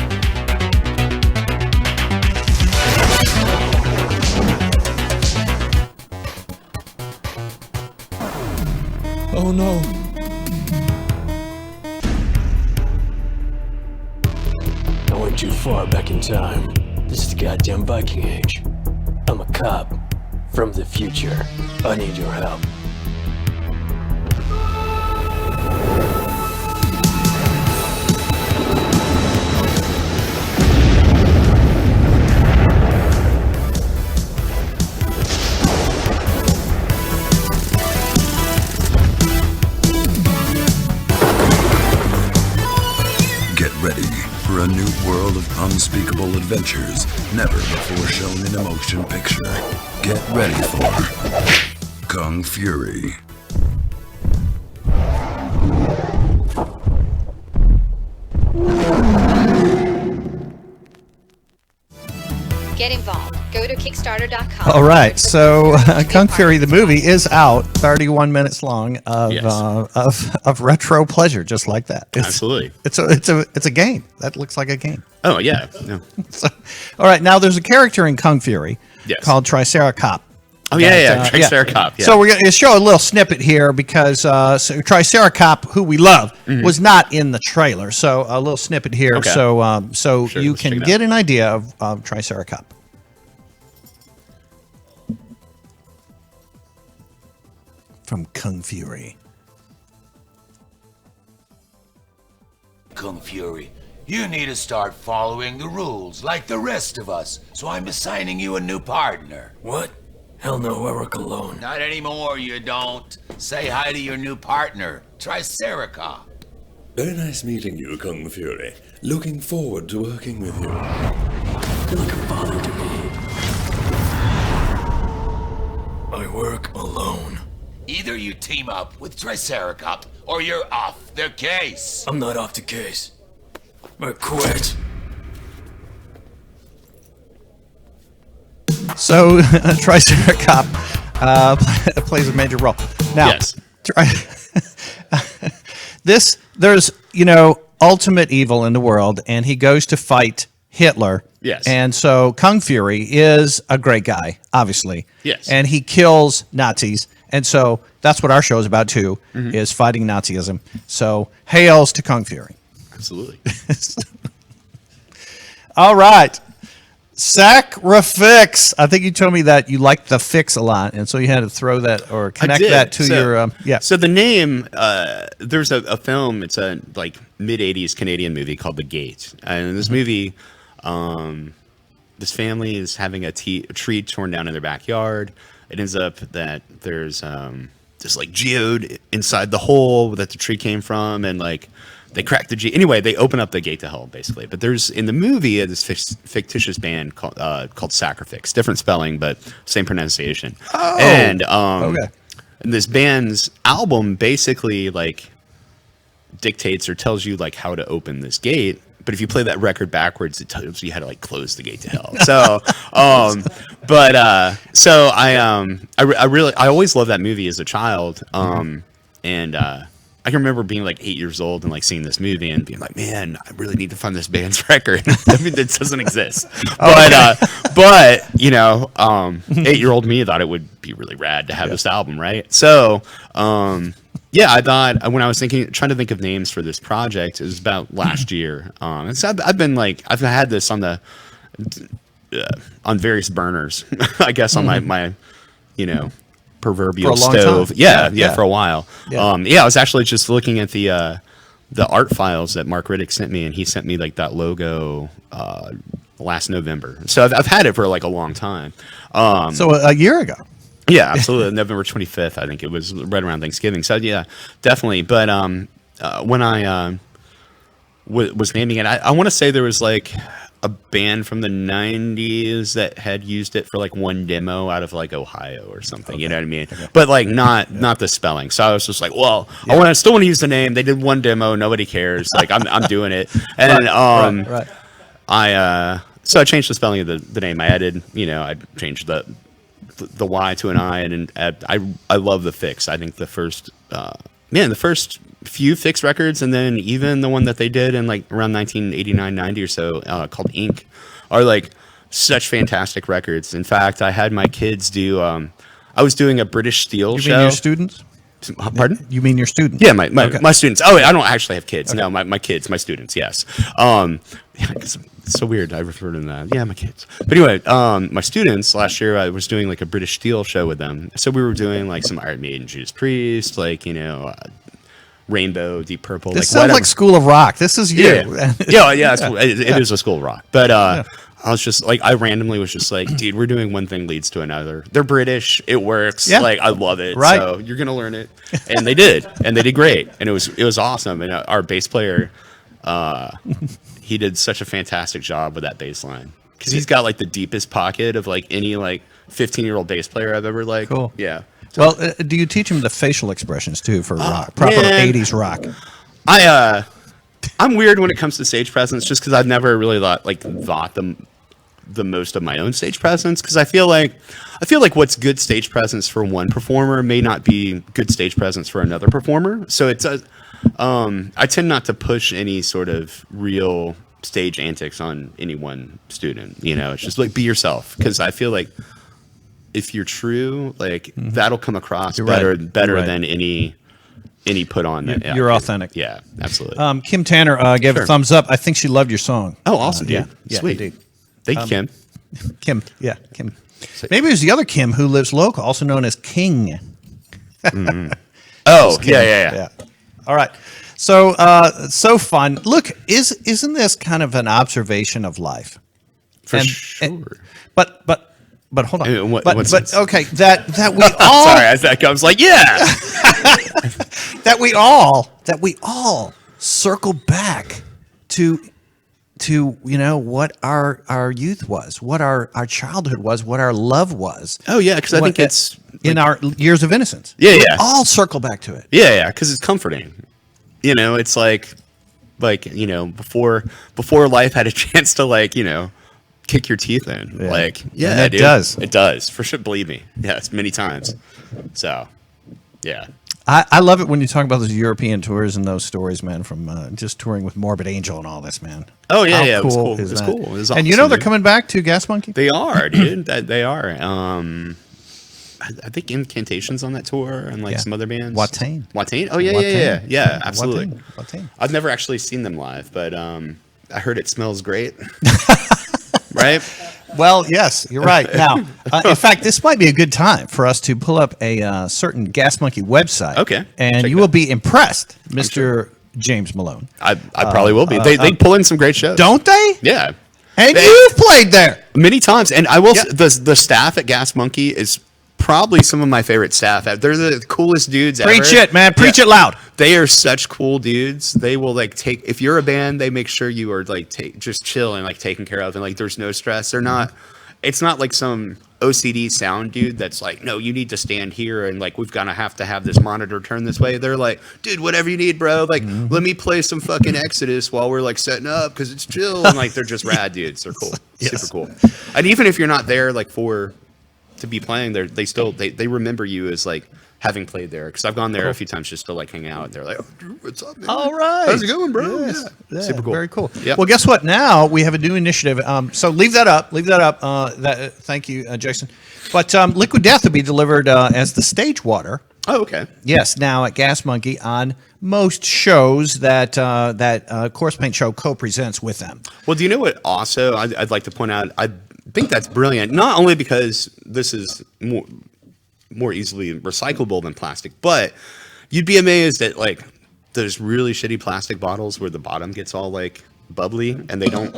Oh no. I went too far back in time. This is the goddamn Viking Age. I'm a cop from the future. I need your help. Get ready for a new world of unspeakable adventures never before shown in a motion picture. Get ready for Kung Fury. Get involved. Go to Kickstarter.com. All right, so Kung Fury the movie is out, 31 minutes long of Yes. of retro pleasure, just like that. Absolutely. It's a game that looks like a game. Oh yeah. No. So, all right, now there's a character in Kung Fury Yes. called Triceracop. Oh yeah, Triceracop. Yeah. So we're going to show a little snippet here because Triceracop, who we love, was not in the trailer. So a little snippet here, Okay. so Sure, you let's check can it get out. an idea of Triceracop. From Kung Fury. Kung Fury, you need to start following the rules like the rest of us, so I'm assigning you a new partner. What? Hell no, I work alone. Not anymore, you don't. Say hi to your new partner, Triceracop. Very nice meeting you, Kung Fury. Looking forward to working with you. You're like a father to me. I work alone. Either you team up with Triceracop, or you're off the case. I'm not off the case. I quit. So Triceracop plays a major role. Now, Yes. there's ultimate evil in the world, and he goes to fight Hitler. Yes. And so Kung Fury is a great guy, obviously. Yes. And he kills Nazis. And so that's what our show is about too, is fighting Nazism. So hails to Kung Fury. Absolutely. All right. Sacrifix. I think you told me that you liked the fix a lot, and so you had to throw that or connect that to your So the name, there's a film. It's a mid '80s Canadian movie called The Gate, and in this movie, this family is having a tree torn down in their backyard. It ends up that there's this geode inside the hole that the tree came from, and they crack the G. Anyway, they open up the gate to hell, basically. But there's in the movie this fictitious band called Sacrifix, different spelling but same pronunciation. Oh, and okay. and this band's album basically dictates or tells you how to open this gate. But if you play that record backwards, it tells you how to close the gate to hell. So, so I always loved that movie as a child. And I can remember being 8 years old and seeing this movie and being like, man, I really need to find this band's record. I mean, it doesn't exist. But 8-year-old me thought it would be really rad to have this album, right? So, yeah, I thought when I was trying to think of names for this project, it was about last year. And so I've had this on the on various burners, I guess, on my proverbial stove. Yeah, for a while. Yeah. I was actually just looking at the art files that Mark Riddick sent me, and he sent me that logo last November. So I've had it for a long time. So a year ago. Yeah, absolutely. November 25th, I think it was right around Thanksgiving. So yeah, definitely. But when I was naming it, I want to say there was a band from the 90s that had used it for like one demo out of like Ohio or something. You know what I mean? But like not the spelling. So I was just like, well, I still want to use the name. They did one demo, nobody cares. Like I'm doing it. And so I changed the spelling of the name. I added, I changed the Y to an I, and I love the Fix. I think the first few Fix records, and then even the one that they did in like around 1989-90 or so, called Ink, are like such fantastic records. In fact, I had my kids do. I was doing a British Steel show. You mean your students? Pardon? You mean your students? Yeah, my students. Oh, wait, I don't actually have kids. Okay. No, my kids, my students. Yes. It's so weird. I refer to them that. Yeah, my kids. But anyway, my students last year, I was doing like a British Steel show with them. So we were doing like some Iron Maiden, Judas Priest, like Rainbow, Deep Purple. This sounds like School of Rock. This is you. Yeah. It is a School of Rock. But I was just like, I randomly was just like, dude, we're doing one thing leads to another. They're British. It works. Yeah. Like, I love it. Right. So you're gonna learn it. And they did. And they did great. And it was awesome. And our bass player, he did such a fantastic job with that bass line, because he's got like the deepest pocket of like any like 15-year-old bass player I've ever like. Cool. Yeah. Well, do you teach him the facial expressions too for rock, proper 80s rock? I'm weird when it comes to stage presence, just because I've never really thought the most of my own stage presence, because I feel like what's good stage presence for one performer may not be good stage presence for another performer. So it's I tend not to push any sort of real stage antics on any one student. It's just like, be yourself, because I feel like if you're true, like that'll come across better than any put on. You're authentic. Yeah, absolutely. Kim Tanner gave a thumbs up. I think she loved your song. Oh, awesome, dude. Yeah, sweet. Indeed. Thank you, Kim. Kim. Maybe it was the other Kim who lives local, also known as King. Oh, yeah. All right. So, so fun. Look, isn't this kind of an observation of life? For sure. But hold on. What but okay, that we all. Sorry, I was like, yeah. that we all circle back to what our youth was, what our childhood was, what our love was. Oh yeah, because I think it's in our years of innocence. Yeah. We all circle back to it. Yeah, because it's comforting. It's like before life had a chance to kick your teeth in. Yeah. And it does for sure. Believe me. Yes, many times. So, yeah. I love it when you talk about those European tours and those stories, man, from just touring with Morbid Angel and all this, man. Oh yeah, How it was cool. It was cool. It was awesome, and they're coming back to Gas Monkey. They are, dude. They are. I think Incantation's on that tour, and some other bands. Watain. Oh yeah, absolutely. Watain. I've never actually seen them live, but I heard it smells great. Right? Well, yes, you're right. Now, in fact, this might be a good time for us to pull up a certain Gas Monkey website. Okay. And you will be impressed, Mr. James Malone. I probably will be. They pull in some great shows. Don't they? Yeah. And you've played there. Many times. And I will say, the staff at Gas Monkey is probably some of my favorite staff. They're the coolest dudes ever. Preach it, man. Preach it loud. They are such cool dudes. They will if you're a band, they make sure you are just chill and taken care of, and there's no stress. They're not. It's not like some OCD sound dude that's like, no, you need to stand here and we've got to have this monitor turn this way. They're like, dude, whatever you need, bro. Let me play some fucking Exodus while we're setting up, because it's chill. And they're just rad dudes. They're cool. Yes. Super cool. And even if you're not there to be playing there, they remember you as having played there, because I've gone there a few times just to hang out. They're like, oh, dude, what's up, man? All right, how's it going, bro? Yes. Yeah, super cool. Very cool. Yep. Well, guess what? Now we have a new initiative. So leave that up. Thank you, Jason. But Liquid Death will be delivered as the stage water. Oh, okay. Yes. Now at Gas Monkey on most shows that Corpsepaint show co-presents with them. Well, do you know what? Also, I'd like to point out. I think that's brilliant. Not only because this is more easily recyclable than plastic, but you'd be amazed at those really shitty plastic bottles where the bottom gets all bubbly and they don't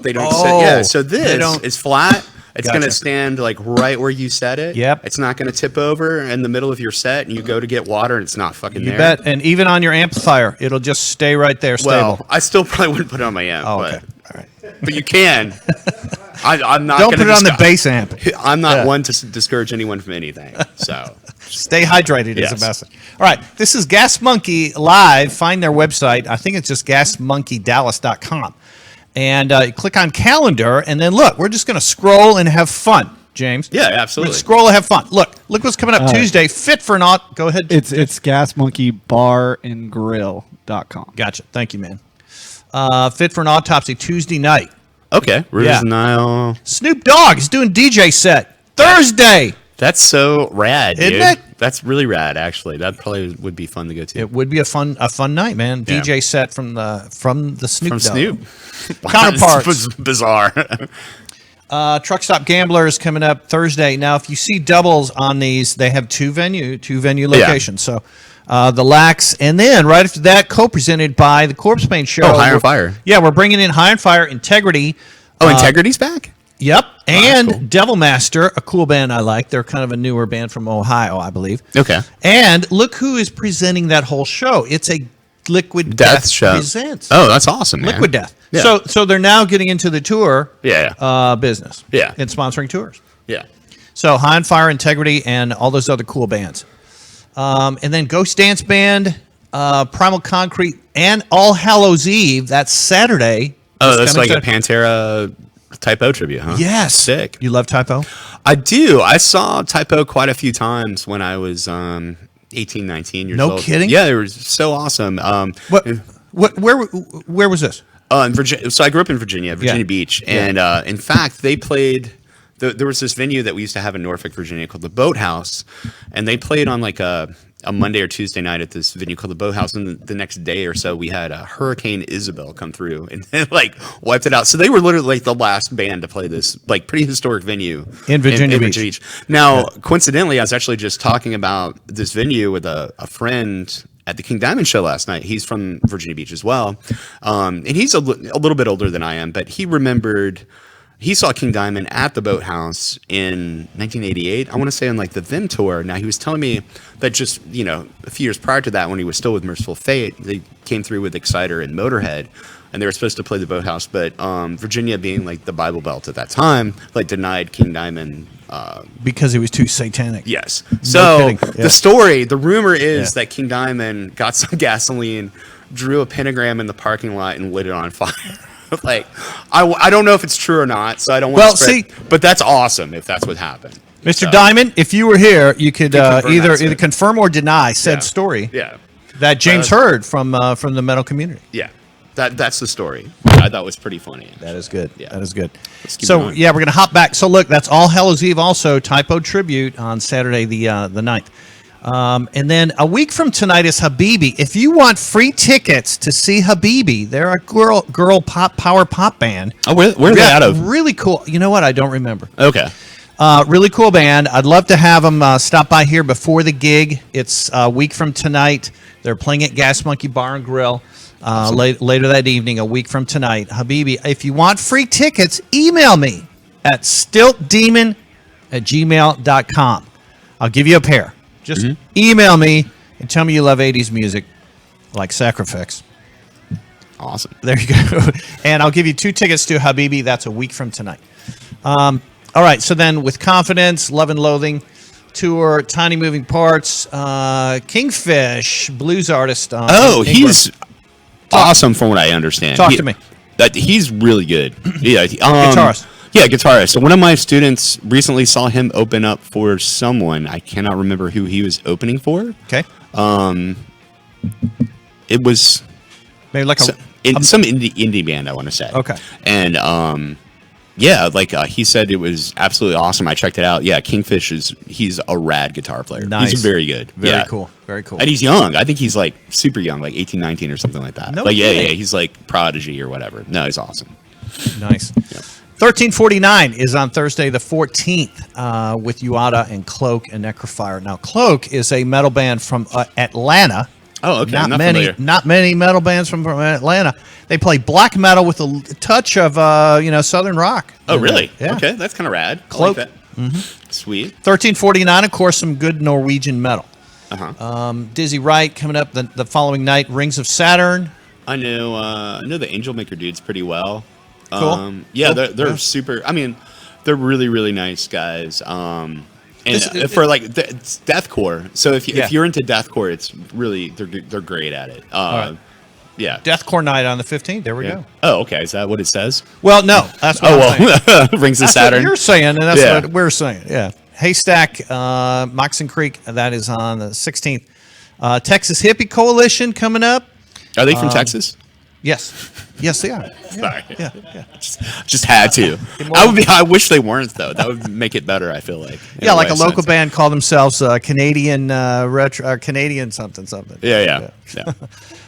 sit. Yeah, so this is flat. It's going to stand right where you set it. Yep. It's not going to tip over in the middle of your set, and you go to get water and it's not fucking there. You bet. And even on your amplifier, it'll just stay right there stable. Well, I still probably wouldn't put it on my amp. Oh, okay. right. But you can. I'm not. Don't gonna put it on the bass amp. I'm not one to discourage anyone from anything. So stay hydrated is Yes. the best. All right, this is Gas Monkey Live. Find their website. I think it's just gasmonkeydallas.com. And you click on calendar, and then look, we're just going to scroll and have fun, James. Yeah, We're absolutely. gonna scroll and have fun. Look what's coming up Tuesday. Fit for Naught. Go ahead. It's gasmonkeybarandgrill.com. Gotcha. Thank you, man. Fit for an Autopsy Tuesday night. Okay, Rivers Yeah. of the Nile. Snoop Dogg is doing DJ set Thursday. That's so rad, Isn't dude. it? That's really rad, actually. That probably would be fun to go to. It would be a fun night, man. Yeah. DJ set from the Snoop From Dogg. Snoop. Counterparts. This was bizarre. Truck Stop Gamblers coming up Thursday. Now, if you see doubles on these, they have two venue locations. So the Lax, and then right after that, co-presented by the Corpsepaint show. Oh, Higher Fire. Yeah, we're bringing in Higher Fire, Integrity. Oh, Integrity's back? Yep, and cool. Devil Master, a cool band I like. They're kind of a newer band from Ohio, I believe. Okay. And look who is presenting that whole show. It's a Liquid Death Death show. presents. Oh, that's awesome, man. Liquid Death. Yeah. So they're now getting into the tour business. Yeah. And sponsoring tours. Yeah. So High on Fire, Integrity, and all those other cool bands. And then Ghost Dance Band, Primal Concrete, and All Hallows Eve. That's Saturday. Oh, that's coming like a to- Typo tribute, huh? Yes. Sick. You love Typo? I do. I saw Typo quite a few times when I was 18, 19 years No old. kidding? Yeah, they were so awesome. Where was this? In Virginia. So I grew up in Virginia Beach. And in fact, they played... There was this venue that we used to have in Norfolk, Virginia called the Boathouse. And they played on like a Monday or Tuesday night at this venue called the Boathouse. And the next day or so, we had Hurricane Isabel come through and like wiped it out. So they were literally like the last band to play this like pretty historic venue In Virginia Beach. Now, coincidentally, I was actually just talking about this venue with a friend at the King Diamond show last night. He's from Virginia Beach as well. And he's a little bit older than I am, but he remembered... He saw King Diamond at the Boathouse in 1988. I want to say on like the Them tour. Now he was telling me that just a few years prior to that, when he was still with Merciful Fate, they came through with Exciter and Motorhead, and they were supposed to play the Boathouse. But Virginia, being like the Bible Belt at that time, like denied King Diamond Because he was too satanic. Yes. So kidding. the rumor is that King Diamond got some gasoline, drew a pentagram in the parking lot, and lit it on fire. Like, I don't know if it's true or not, so I don't want to spread, but that's awesome if that's what happened. Mr. Diamond, if you were here, you could either confirm confirm or deny said story. Yeah. That James heard from the metal community. Yeah. That's the story. I thought was pretty funny. That is good. Yeah. That is good. keep So going. yeah, we're gonna hop back. So look, that's All Hallows Eve, also Typo tribute on Saturday the 9th. And then a week from tonight is Habibi. If you want free tickets to see Habibi, they're a girl power pop band. Oh, where are they out of? Really cool. You know what? I don't remember. Okay. Really cool band. I'd love to have them stop by here before the gig. It's a week from tonight. They're playing at Gas Monkey Bar and Grill later that evening, a week from tonight. Habibi, if you want free tickets, email me at stiltdemon@gmail.com. I'll give you a pair. Just email me and tell me you love 80s music, like Sacrifice. Awesome. There you go. And I'll give you 2 tickets to Habibi. That's a week from tonight. All right. So then with Confidence, Love and Loathing tour, Tiny Moving Parts, Kingfish, blues artist. He's awesome from what I understand. Talk to me. He's really good. Yeah. Guitarist. Yeah, guitarist. So one of my students recently saw him open up for someone. I cannot remember who he was opening for. Okay. It was maybe like some indie band, I want to say. Okay. And he said it was absolutely awesome. I checked it out. Yeah, Kingfish he's a rad guitar player. Nice. He's very good. Very cool. Very cool. And he's young. I think he's like super young, like 18, 19 or something like that. No kidding. kidding. He's like Prodigy or whatever. No, he's awesome. Nice. Yeah. 1349 is on Thursday the 14th with Uada and Cloak and Necrofire. Now, Cloak is a metal band from Atlanta. Oh, okay. Not many metal bands from Atlanta. They play black metal with a touch of southern rock. Oh, really? Yeah. Okay, that's kind of rad. Cloak. I like that. Sweet. 1349, of course, some good Norwegian metal. Uh-huh. Dizzy Wright coming up the following night. Rings of Saturn. I know the Angel Maker dudes pretty well. Cool. Yeah, Cool. they're super. I mean, they're really really nice guys. And This- for like it's deathcore. So if Yeah. if you're into deathcore, it's really they're great at it. right. Yeah. Deathcore night on the 15th. There we Yeah. go. Oh, okay. Is that what it says? Well, no, that's what I'm saying. Oh well, rings of That's Saturn. what you're saying, and that's Yeah. what we're saying. Yeah. Haystack, Moxon Creek, that is on the 16th. Texas Hippie Coalition coming up. Are they from Texas? Yes. Yes, they are. Yeah. Sorry. Yeah. Yeah. Just had to. I wish they weren't though. That would make it better. I feel like. in Yeah, like way a of local sense. band called themselves Canadian retro, Canadian something. Yeah.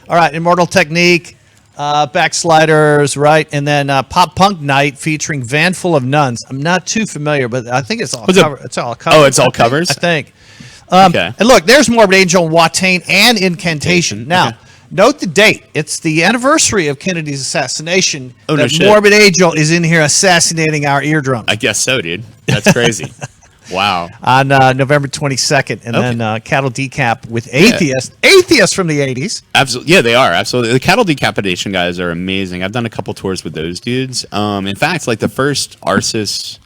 All right, Immortal Technique, Backsliders, right, and then Pop Punk Night featuring Van Full of Nuns. I'm not too familiar, but I think it's all Was it- cover. It's all covers. Oh, it's all I think- covers? I think. Okay. And look, there's Morbid Angel, Watain, and Incantation. Now, Okay. note the date. It's the anniversary of Kennedy's assassination. Oh, no that shit. Morbid Angel is in here assassinating our eardrum. I guess so, dude. That's crazy. Wow. On November 22nd, and Okay. then Cattle Decap with Atheist from the 80s. Absolutely. Yeah, they are. Absolutely. The Cattle Decapitation guys are amazing. I've done a couple tours with those dudes. In fact, like the first Arsis,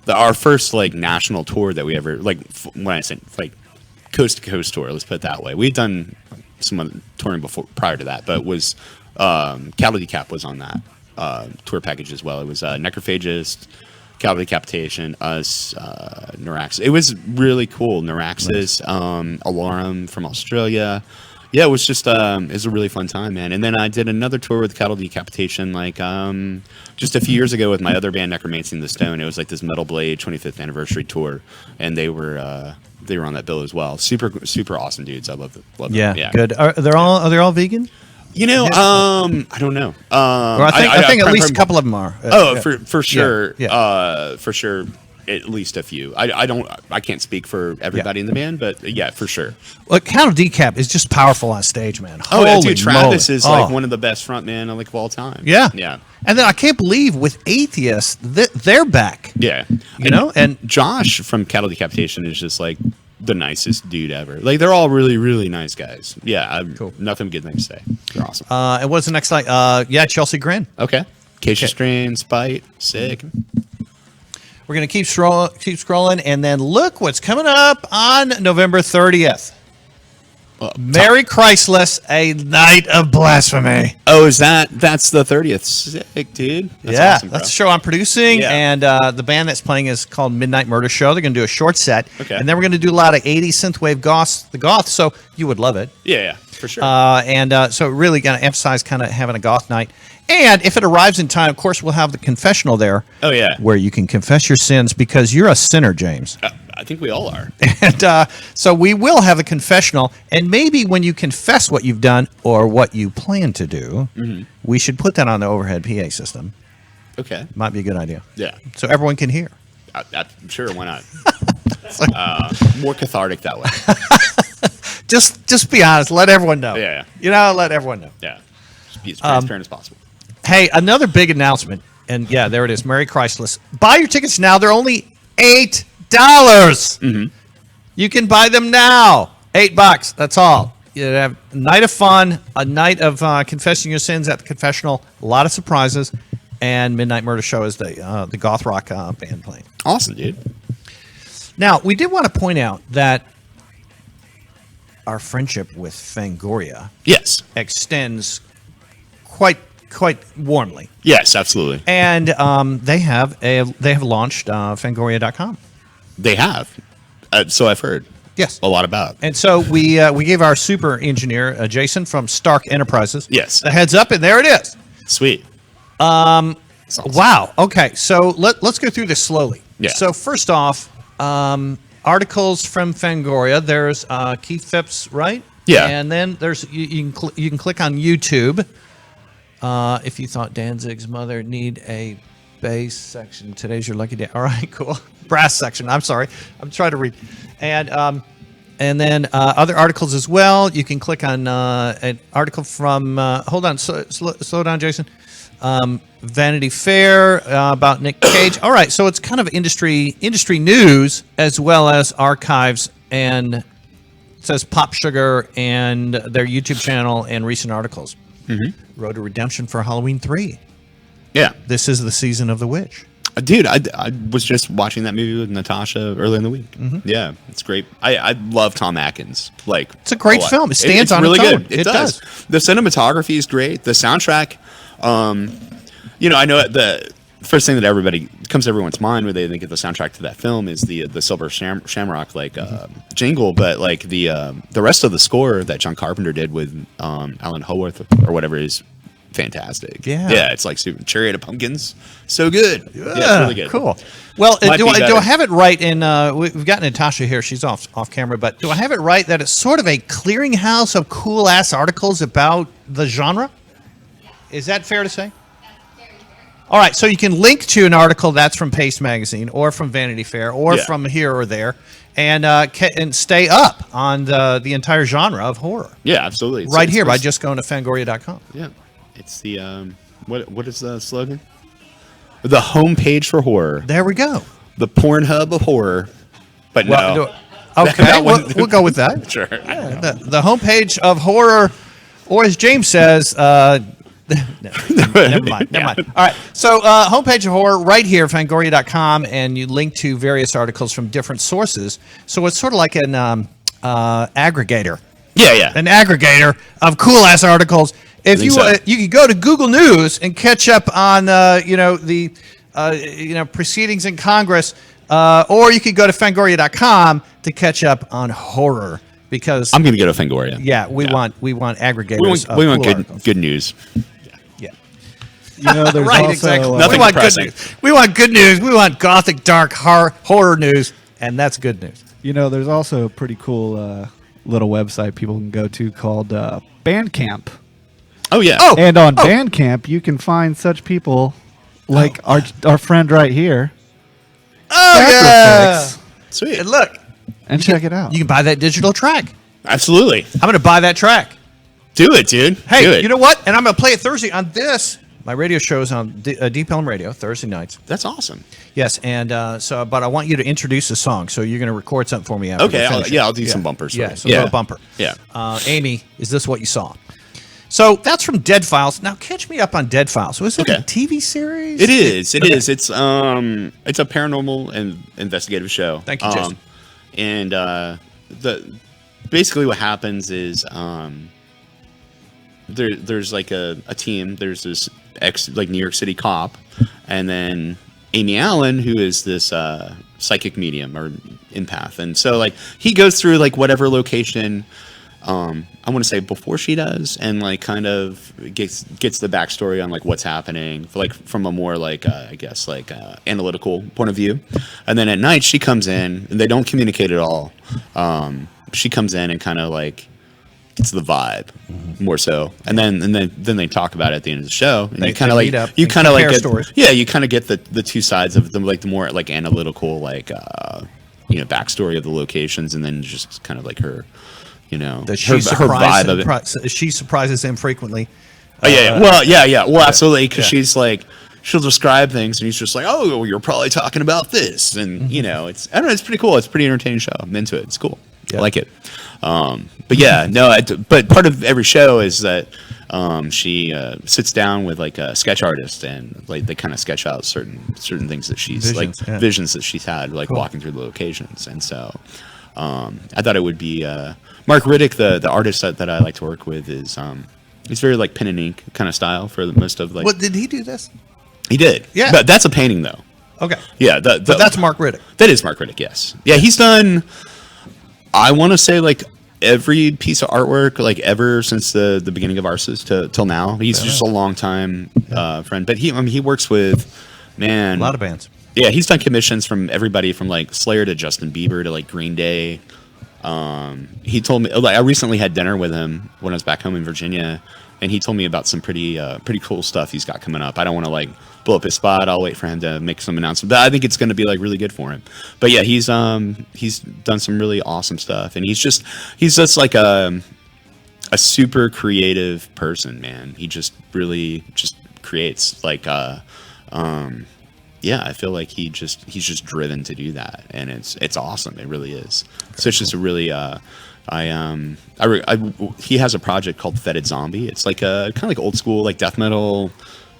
our first like national tour that we ever, like when I say like coast to coast tour, let's put it that way. We'd done some other touring before prior to that, but was Cattle Decap was on that tour package as well. It was Necrophagist, Cattle Decapitation, us, Neuraxis. It was really cool. Neuraxis, Alarum from Australia. Yeah, it was just it was a really fun time, man. And then I did another tour with Cattle Decapitation, like just a few years ago with my other band, Necromancy in the Stone. It was like this Metal Blade 25th anniversary tour, and they were on that bill as well. Super awesome dudes. I love them. Yeah, good. Are they all vegan? You know, I don't know. Or I think at least a couple of them are. Oh, Yeah. for sure. Yeah. For sure. At least a few. I can't speak for everybody in the band, but yeah, for sure. Look, Cattle Decap is just powerful on stage, man. Oh, yeah, Holy dude, Travis moly. is like one of the best front men like of all time. Yeah. Yeah. And then I can't believe with Atheist, they're back. Yeah. You know, and Josh from Cattle Decapitation is just like the nicest dude ever. Like they're all really, really nice guys. Yeah, Cool. Nothing good things to say. They're awesome. and what's the next night? Chelsea Grin. Okay. Acacia Strain, Spite, sick. We're going to keep scrolling, and then look what's coming up on November 30th. Merry Christless, a night of blasphemy. Oh, that's the 30th? Sick, dude. That's awesome, bro. that's the show I'm producing, Yeah. and the band that's playing is called Midnight Murder Show. They're going to do a short set, Okay. and then we're going to do a lot of 80s synthwave goth, so you would love it. Yeah, for sure. So really going to emphasize kind of having a goth night. And if it arrives in time, of course, we'll have the confessional there. Oh, yeah. Where you can confess your sins because you're a sinner, James. I think we all are. And so we will have a confessional. And maybe when you confess what you've done or what you plan to do, we should put that on the overhead PA system. Okay. Might be a good idea. Yeah. So everyone can hear. I'm sure. Why not? More cathartic that way. Just be honest. Let everyone know. Yeah. Let everyone know. Yeah. Just be as transparent as possible. Hey, another big announcement. And yeah, there it is. Merry Christless. Buy your tickets now. They're only $8. You can buy them now. $8. That's all. You have a night of fun, a night of confessing your sins at the confessional. A lot of surprises. And Midnight Murder Show is the goth rock band playing. Awesome, dude. Now, we did want to point out that our friendship with Fangoria extends quite warmly. Yes, absolutely. And they have launched Fangoria.com. They have. So I've heard. Yes. A lot about. And so we gave our super engineer, Jason from Stark Enterprises, Yes. a heads up, and there it is. Sweet. Wow. Okay. So let's go through this slowly. Yeah. So first off, articles from Fangoria. There's Keith Phipps, right? Yeah. And then there's you can click on YouTube. If you thought Danzig's mother need a bass section, today's your lucky day. All right, cool. Brass section. I'm sorry. I'm trying to read. And then other articles as well. You can click on an article from. Hold on. Slow down, Jason. Vanity Fair about Nick Cage. All right, so it's kind of industry news as well as archives, and it says Pop Sugar and their YouTube channel and recent articles. Road to Redemption for Halloween 3. Yeah. This is the season of the witch. Dude, I was just watching that movie with Natasha earlier in the week. Yeah, it's great. I love Tom Atkins. Like, It's a great film. It stands on really its own. good. It does. The cinematography is great. The soundtrack, I know the first thing that comes to everyone's mind when they think of the soundtrack to that film is the Silver Shamrock jingle, but like the rest of the score that John Carpenter did with Alan Howarth or whatever is fantastic. Yeah, it's like Chariot of Pumpkins, so good. Yeah, it's really good. Cool. Well, do be I better. have it right? In we've got Natasha here. She's off camera, but do I have it right that it's sort of a clearinghouse of cool ass articles about the genre? Is that fair to say? All right, so you can link to an article that's from Paste Magazine or from Vanity Fair or from here or there, and stay up on the entire genre of horror. Yeah, absolutely. Right here by just going to Fangoria.com. Yeah, it's the what is the slogan? The homepage for horror. There we go. The Pornhub of horror. But no. Okay, we'll go with that. Sure. Yeah, the homepage of horror, or as James says, never mind. All right, so homepage of horror right here, Fangoria.com, and you link to various articles from different sources. So it's sort of like an aggregator. Yeah. An aggregator of cool ass articles. If you you could go to Google News and catch up on the proceedings in Congress, or you could go to Fangoria.com to catch up on horror. Because I'm going to go to Fangoria. Yeah, we want aggregators. We want good news. Yeah. There's right, also exactly. Nothing we want depressing. good news. We want good news. We want gothic, dark horror news, and that's good news. there's also a pretty cool little website people can go to called Bandcamp. Oh yeah. And on Bandcamp, you can find such people like our friend right here. Oh yeah. Sweet. And look. And check it out. You can buy that digital track. Absolutely. I'm going to buy that track. Do it, dude. Hey, Do it. you know what? And I'm going to play it Thursday on this. My radio show is on Deep Elm Radio Thursday nights. That's awesome. Yes, and but I want you to introduce a song. So you're going to record something for me after. Okay. I'll do some bumpers. Yeah, so little bumper. Yeah. Amy, is this what you saw? So that's from Dead Files. Now catch me up on Dead Files. Was it a TV series? It is. It is. It's a paranormal and investigative show. Thank you, Jason. And basically what happens is there's like a team. There's this New York City cop, and then Amy Allen, who is this psychic medium or empath, and so like he goes through like whatever location. I want to say before she does, and like kind of gets the backstory on like what's happening, like from a more like analytical point of view, and then at night she comes in and they don't communicate at all. She comes in and kind of like gets the vibe more so, and then they talk about it at the end of the show, and you kind of like you kind of get the two sides of them, like the more like analytical backstory of the locations, and then just kind of like her. Her vibe of it. She surprises him frequently. Well, absolutely, because she's like, she'll describe things, and he's just like, "Oh, well, you're probably talking about this," and it's it's pretty cool. It's a pretty entertaining show. I'm into it. It's cool. I like it. But part of every show is that she sits down with like a sketch artist, and like they kind of sketch out certain things that she's visions that she's had, like walking through the locations, and so. I thought it would be Mark Riddick, the artist that I like to work with, is he's very like pen and ink kind of style for the most of like. What did he do this? He did, but that's a painting though. Okay, yeah, but that's Mark Riddick. That is Mark Riddick. Yes, yeah, he's done. I want to say like every piece of artwork like ever since the beginning of Arsis till now. He's just a long time friend, but he works with a lot of bands. Yeah, he's done commissions from everybody from like Slayer to Justin Bieber to like Green Day. He told me I recently had dinner with him when I was back home in Virginia, and he told me about some pretty cool stuff he's got coming up. I don't want to like blow up his spot. I'll wait for him to make some announcement. But I think it's going to be like really good for him. But yeah, he's done some really awesome stuff, and he's just like a super creative person, man. He just really just creates like I feel like he's just driven to do that, and it's awesome. It really is. So it's just a really he has a project called Fetid Zombie. It's like a kind of like old school like death metal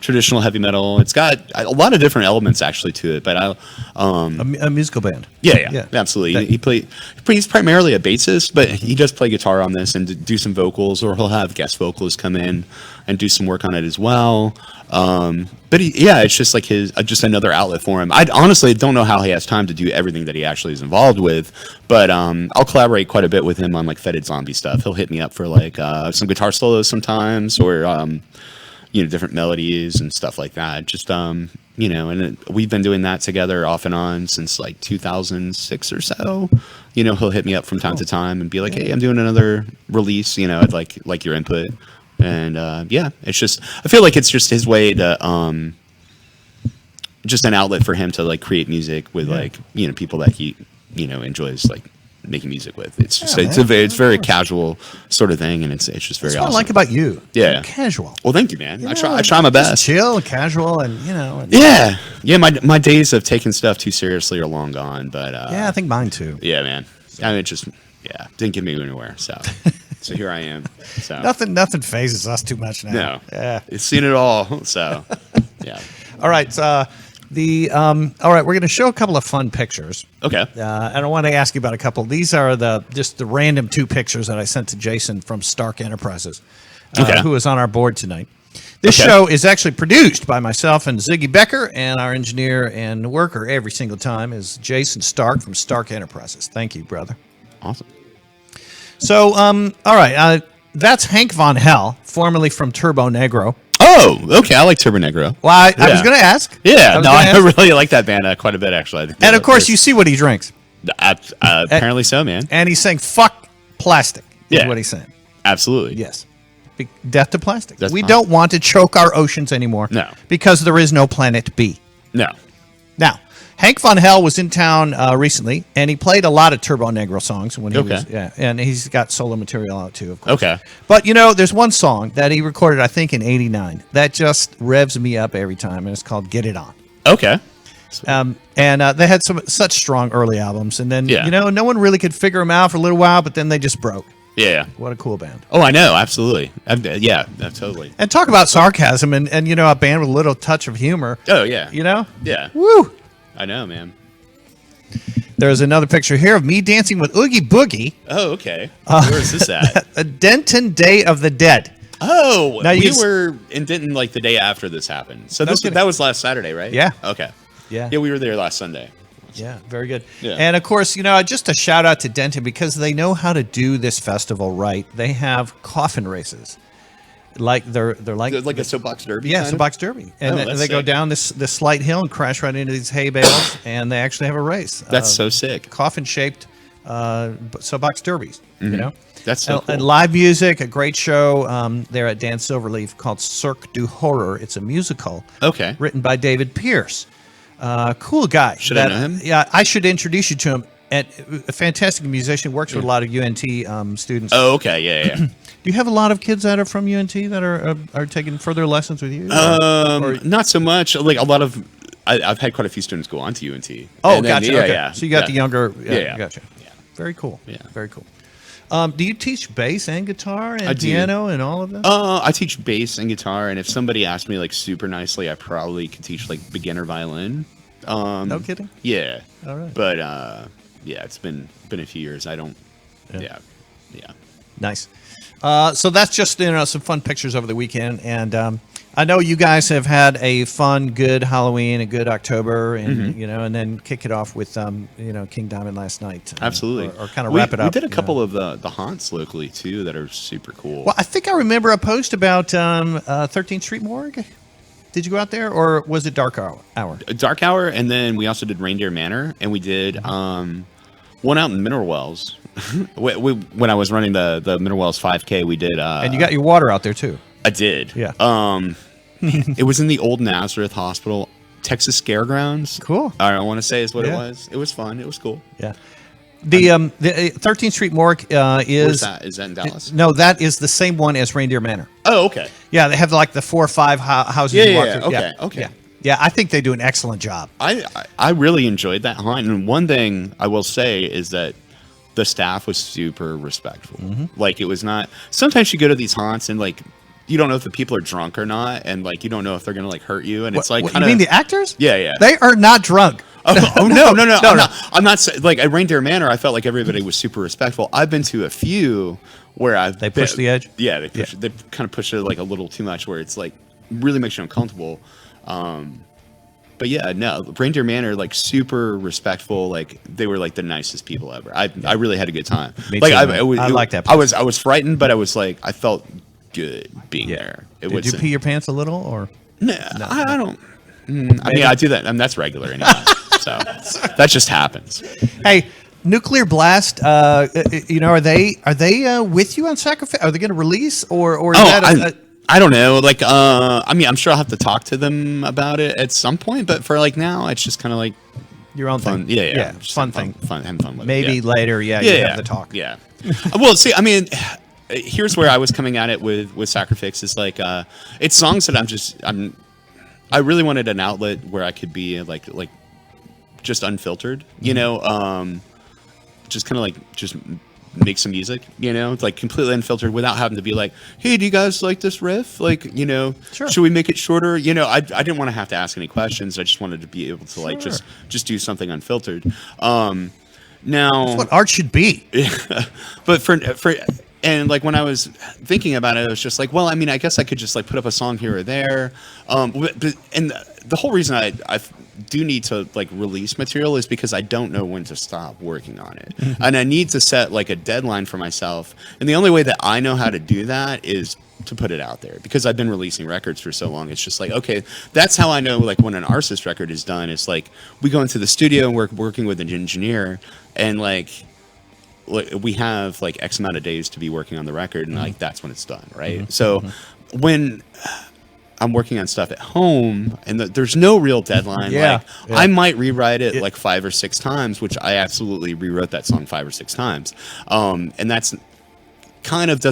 traditional heavy metal. It's got a lot of different elements actually to it. But a musical band. Yeah, absolutely. He's primarily a bassist, but he does play guitar on this and do some vocals, or he'll have guest vocalists come in and do some work on it as well. But it's just like just another outlet for him. I honestly don't know how he has time to do everything that he actually is involved with, but I'll collaborate quite a bit with him on like Fetid Zombie stuff. He'll hit me up for like some guitar solos sometimes, or different melodies and stuff like that. Just and we've been doing that together off and on since like 2006 or so. He'll hit me up from time to time and be like, "Hey, I'm doing another release. I'd like your input." And it's just, I feel like it's just his way to just an outlet for him to like create music with like people that he enjoys like making music with. It's just it's very casual sort of thing, and it's just very That's what awesome. I like about you. Yeah, You're casual. Well, thank you, man. I try my best. Chill, casual, and My days of taking stuff too seriously are long gone. But I think mine too. Yeah, man. I mean, it just didn't get me anywhere. So here I am. So nothing phases us too much now. No. Yeah. It's seen it all. So yeah. All right. All right, we're going to show a couple of fun pictures. Okay. And I want to ask you about a couple. These are just the random 2 pictures that I sent to Jason from Stark Enterprises, who is on our board tonight. This show is actually produced by myself and Ziggy Becker, and our engineer and worker every single time is Jason Stark from Stark Enterprises. Thank you, brother. Awesome. So, all right, that's Hank Von Hell, formerly from Turbo Negro. Oh, okay. I like Turbo Negro. Well, I was going to ask. Yeah, I really like that band quite a bit, actually. I think and, of course, you see what he drinks. Apparently so, man. And he's saying, fuck plastic, is what he's saying. Absolutely. Yes. Death to plastic. That's we fine. don't want to choke our oceans anymore. No. Because there is no planet B. No. Now, Hank Von Hell was in town recently, and he played a lot of Turbo Negro songs when he was, and he's got solo material out too, of course. Okay. But there's one song that he recorded, I think, in '89 that just revs me up every time, and it's called "Get It On." Okay. And they had such strong early albums, and then no one really could figure them out for a little while, but then they just broke. Yeah. What a cool band. Oh, I know, absolutely. Totally. And talk about sarcasm and a band with a little touch of humor. Oh yeah. Yeah. Woo. I know, man. There's another picture here of me dancing with Oogie Boogie. Oh, okay. Where is this at? A Denton Day of the Dead. Oh, now we were in Denton like the day after this happened. So that was last Saturday, right? Yeah. Okay. Yeah. Yeah, we were there last Sunday. Yeah, very good. Yeah. And of course, just a shout out to Denton because they know how to do this festival right. They have coffin races. Like they're like a soapbox derby. Yeah, soapbox derby, and they go down this slight hill and crash right into these hay bales, and they actually have a race. That's so sick. Coffin shaped soapbox derbies. Mm-hmm. That's so cool. And live music, a great show there at Dan Silverleaf called Cirque du Horror. It's a musical. Okay. Written by David Pierce. Cool guy. Should I know him? Yeah, I should introduce you to him. A fantastic musician, works with a lot of UNT students. Oh, okay, yeah. Do you have a lot of kids that are from UNT that are taking further lessons with you? Not so much. Like a lot of, I've had quite a few students go on to UNT. Oh, gotcha. Okay. Yeah. So you got the younger. Yeah. Gotcha. Yeah. Very cool. Yeah. Very cool. Do you teach bass and guitar and I do. piano and all of that? I teach bass and guitar, and if somebody asked me like super nicely, I probably could teach like beginner violin. No kidding. Yeah. All right. But it's been a few years. I don't. Yeah. Nice. So that's just some fun pictures over the weekend, and I know you guys have had a fun, good Halloween, a good October, and and then kick it off with King Diamond last night. Absolutely. Or kind of wrap it up. We did a couple of the haunts locally too that are super cool. Well, I think I remember a post about 13th Street Morgue. Did you go out there, or was it Dark Hour? Dark Hour, and then we also did Reindeer Manor, and we did one out in Mineral Wells. When I was running the Mineral Wells 5K, we did. And you got your water out there too. I did. Yeah. It was in the old Nazareth Hospital, Texas Scaregrounds. Cool. I want to say is what it was. It was fun. It was cool. Yeah. The 13th Street Morgue is. Where's that? Is that in Dallas? No, that is the same one as Reindeer Manor. Oh, okay. Yeah, they have like the 4 or 5 houses. Yeah, you walk yeah. through. Okay. Yeah, I think they do an excellent job. I really enjoyed that haunt, and one thing I will say is that the staff was super respectful. Like, it was not. Sometimes you go to these haunts and like you don't know if the people are drunk or not, and like you don't know if they're gonna like hurt you, and it's like you mean the actors? Yeah. They are not drunk. Oh no. I'm not like at Reindeer Manor. I felt like everybody was super respectful. I've been to a few where they push the edge. Yeah, they kind of push it like a little too much, where it's like really makes you uncomfortable. But yeah, no, Reindeer Manor, like super respectful. Like they were like the nicest people ever. I really had a good time. Me like too, I like that place. I was frightened, but I was like I felt good being there. Did you pee your pants a little or? No, I don't. I mean, I do that, and that's regular anyway. So that just happens. Hey, Nuclear Blast. Are they with you on Sacrifice? Are they going to release or? Is that I don't know. Like, I mean, I'm sure I'll have to talk to them about it at some point. But for like now, it's just kind of like your own fun. thing. Yeah, fun thing. Having fun with Maybe it. later. You have the talk. Yeah. Well, see, I mean, here's where I was coming at it with Sacrifice. Is like, it's songs that I really wanted an outlet where I could be like just unfiltered, you know, just kind of like just make some music, you know, it's like completely unfiltered without having to be like, hey, do you guys like this riff? Like, you know, should we make it shorter? You know, I didn't want to have to ask any questions. I just wanted to be able to like just do something unfiltered. Now that's what art should be. But for and like when I was thinking about it, I was just like, well, I mean, I guess I could just like put up a song here or there. And the whole reason I do need to like release material is because I don't know when to stop working on it. And I need to set like a deadline for myself. And the only way that I know how to do that is to put it out there, because I've been releasing records for so long. It's just like, okay, that's how I know like when an Arsis record is done. It's like we go into the studio and we're working with an engineer, and like we have like X amount of days to be working on the record, and like that's when it's done, right? So when I'm working on stuff at home and there's no real deadline, I might rewrite it like 5 or 6 times, which I absolutely rewrote that song 5 or 6 times, and that's kind of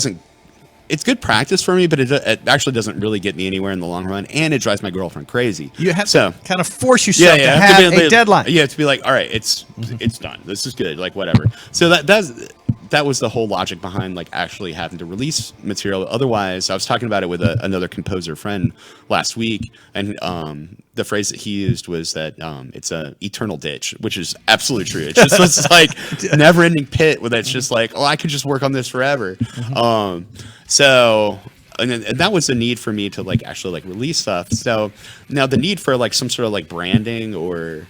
it's good practice for me, but it actually doesn't really get me anywhere in the long run, and it drives my girlfriend crazy. You have to kind of force yourself to have a deadline. You have to be like, all right, it's done. This is good, like whatever. So that was the whole logic behind like actually having to release material. Otherwise, I was talking about it with another composer friend last week, and the phrase that he used was that it's a eternal ditch, which is absolutely true. It's just this like never-ending pit where it's just like, oh, I could just work on this forever. So, and that was the need for me to like actually like release stuff. So now the need for like some sort of like branding or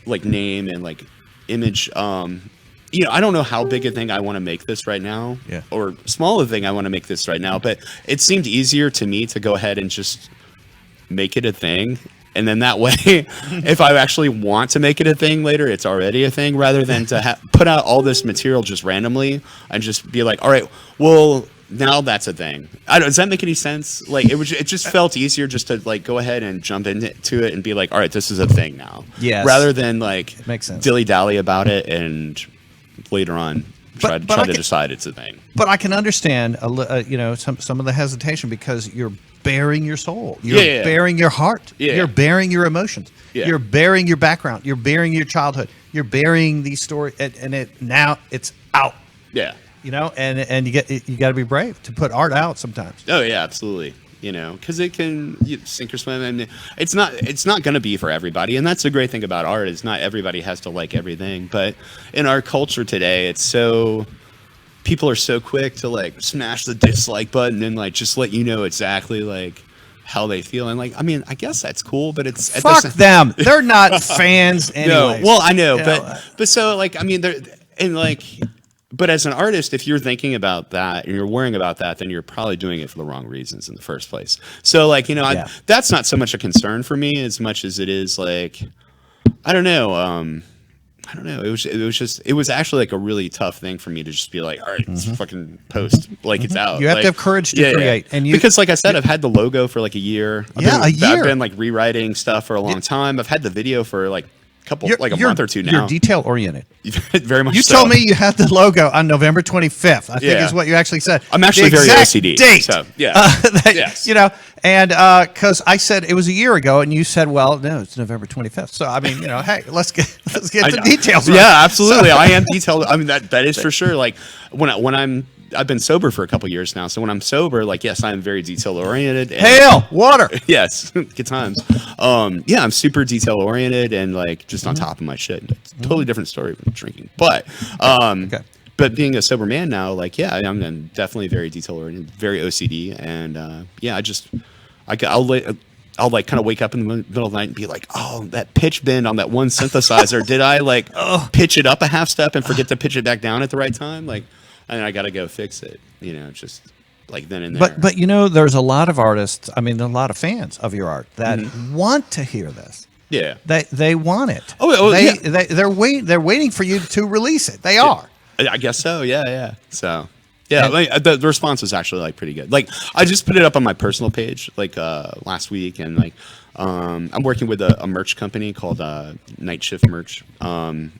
like name and like image, you know, I don't know how big a thing I want to make this right now, or small a thing I want to make this right now, but it seemed easier to me to go ahead and just make it a thing. And then that way, if I actually want to make it a thing later, it's already a thing, rather than to put out all this material just randomly and just be like, all right, well, now that's a thing. Does that make any sense? Like it just felt easier just to like go ahead and jump into it and be like, all right, this is a thing now. Yes. Rather than like makes sense. Dilly-dally about it and later on try to decide it's a thing. But I can understand you know, some of the hesitation, because you're bearing your soul, you're bearing your heart, you're bearing your emotions, you're bearing your background, you're bearing your childhood, you're bearing these stories, and now it's out. Yeah. You know, and you got to be brave to put art out sometimes. Oh yeah, absolutely. You know, because it can sink or swim, and it's not going to be for everybody. And that's the great thing about art, is not everybody has to like everything. But in our culture today, people are so quick to like smash the dislike button and like just let you know exactly like how they feel. And like, I mean, I guess that's cool, but it's fuck them. They're not fans anyway. No, well, I know, but so like, I mean, but as an artist, if you're thinking about that and you're worrying about that, then you're probably doing it for the wrong reasons in the first place. So like, you know, that's not so much a concern for me as much as it is like, I don't know. It was actually like a really tough thing for me to just be like, all right, let's fucking post, like it's out. You have like, to have courage to create, and because like I said, I've had the logo for like a year. I've been like rewriting stuff for a long time. I've had the video for like a month or two now. You're detail oriented. Very much. You told me you had the logo on November 25th. I think is what you actually said. I'm actually very OCD. Date. So, yeah. Yes. You know, and because I said it was a year ago, and you said, well, no, it's November 25th. So I mean, you know, hey, let's get the details. Right. Yeah, absolutely. I am detailed. I mean, that is for sure. Like when I'm I've been sober for a couple years now. So when I'm sober, like, yes, I'm very detail oriented. Hail, water. Yes, good times. Yeah, I'm super detail oriented and like just on top of my shit. It's a totally different story from drinking, but but being a sober man now, like, yeah, I'm definitely very detail oriented, very OCD, and yeah, I'll like kind of wake up in the middle of the night and be like, oh, that pitch bend on that one synthesizer. Did I like pitch it up a half step and forget to pitch it back down at the right time? Like, and I got to go fix it, you know, just like then and there. But you know, there's a lot of artists, I mean, a lot of fans of your art that want to hear this. Yeah. They want it. Yeah. They're waiting for you to release it. They are. I guess so. Yeah. So, yeah, like, the response was actually like pretty good. Like, I just put it up on my personal page like last week, and like I'm working with a merch company called Night Shift Merch, and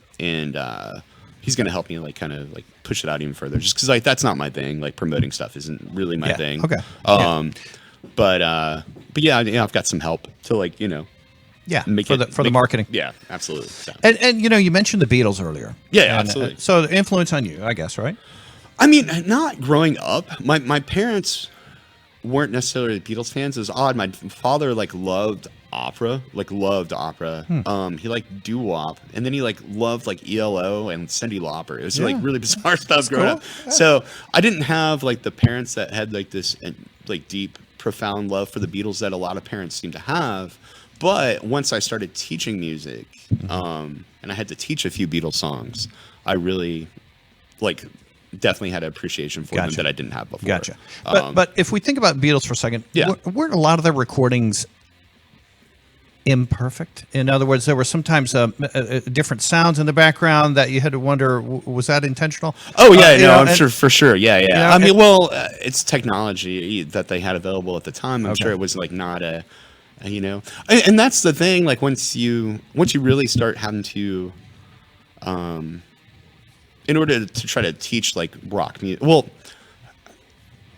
he's gonna help me like kind of like push it out even further, just because like that's not my thing. Like promoting stuff isn't really my thing. Okay. But yeah, I've got some help to like, you know. Yeah, for the marketing. Yeah, absolutely. So. And you know, you mentioned the Beatles earlier. Yeah, absolutely. So the influence on you, I guess, right? I mean, not growing up. My parents weren't necessarily Beatles fans. It was odd. My father like loved opera. He liked doo-wop, and then he like loved like ELO and Cyndi Lauper. It was like really bizarre stuff growing up. Yeah. So I didn't have like the parents that had like this like deep, profound love for the Beatles that a lot of parents seem to have. But once I started teaching music, and I had to teach a few Beatles songs, I really like definitely had an appreciation for them that I didn't have before. Gotcha. But if we think about Beatles for a second, weren't a lot of their recordings imperfect? In other words, there were sometimes different sounds in the background that you had to wonder, was that intentional? Oh yeah, I'm sure for sure. Yeah. You know, I mean, it's technology that they had available at the time. I'm sure it was like not a. You know, and that's the thing. Like once you really start having to, in order to try to teach like rock music. Well,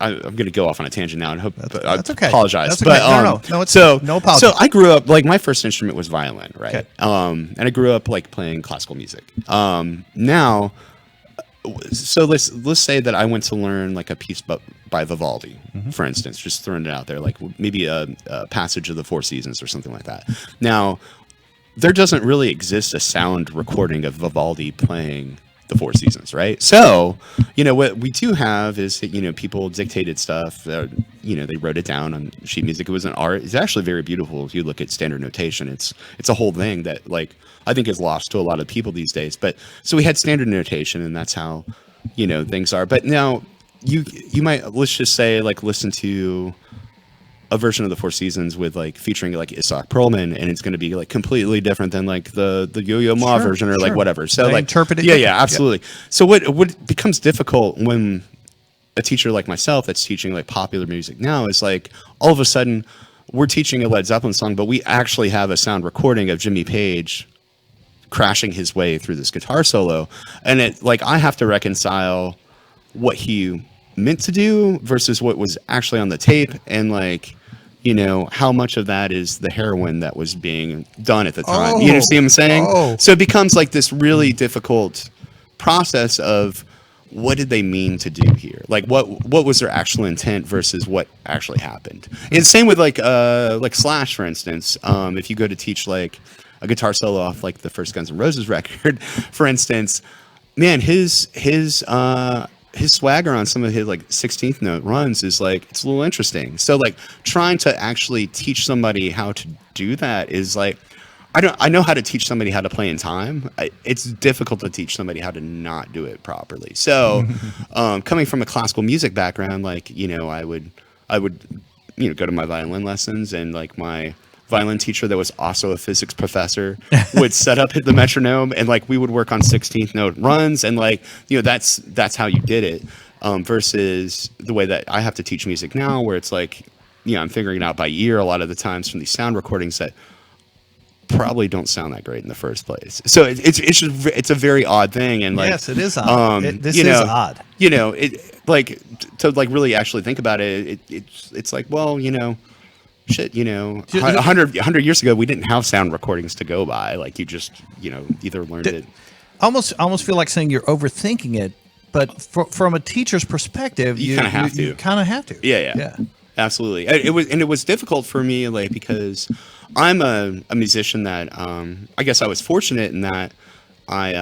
I'm going to go off on a tangent now, and hope that's okay. Apologize. That's okay. But no apology. So I grew up like my first instrument was violin, right? Okay. And I grew up like playing classical music. Now. So let's say that I went to learn like a piece by Vivaldi, for instance, just throwing it out there, like maybe a passage of the Four Seasons or something like that. Now, there doesn't really exist a sound recording of Vivaldi playing the Four Seasons, right? So, you know, what we do have is, you know, people dictated stuff, you know, they wrote it down on sheet music. It was an art. It's actually very beautiful. If you look at standard notation, it's a whole thing that like, I think is lost to a lot of people these days. But so we had standard notation, and that's how, you know, things are. But now you might, let's just say, like, listen to a version of the Four Seasons with like featuring like Isak Perlman, and it's going to be like completely different than like the Yo-Yo Ma version or like whatever. So like interpret it. Yeah, absolutely. Yeah. So what becomes difficult when a teacher like myself that's teaching like popular music now is like all of a sudden we're teaching a Led Zeppelin song, but we actually have a sound recording of Jimmy Page crashing his way through this guitar solo, and it like I have to reconcile what he meant to do versus what was actually on the tape, and like, you know, how much of that is the heroin that was being done at the time. You understand what I'm saying? So it becomes like this really difficult process of what did they mean to do here? Like what was their actual intent versus what actually happened? And same with like Slash, for instance. If you go to teach like a guitar solo off like the first Guns N' Roses record, for instance, man, his swagger on some of his like 16th note runs is like, it's a little interesting. So like trying to actually teach somebody how to do that is like, I know how to teach somebody how to play in time. It's difficult to teach somebody how to not do it properly. So coming from a classical music background, like, you know, I would, you know, go to my violin lessons, and like my violin teacher that was also a physics professor would set up the metronome, and like we would work on 16th note runs, and like, you know, that's how you did it, versus the way that I have to teach music now, where it's like, you know, I'm figuring it out by ear a lot of the times from these sound recordings that probably don't sound that great in the first place. So it's a very odd thing, and like, yes, it is odd. This is odd. You know, it like to like really actually think about it. It's like, well, you know, shit, you know, 100 years ago we didn't have sound recordings to go by. Like you just, you know, either learned it. Almost feel like saying you're overthinking it, but from a teacher's perspective, you kind of have to. You kind of have to. Yeah. Absolutely. It was difficult for me, like, because I'm a musician that I guess I was fortunate in that my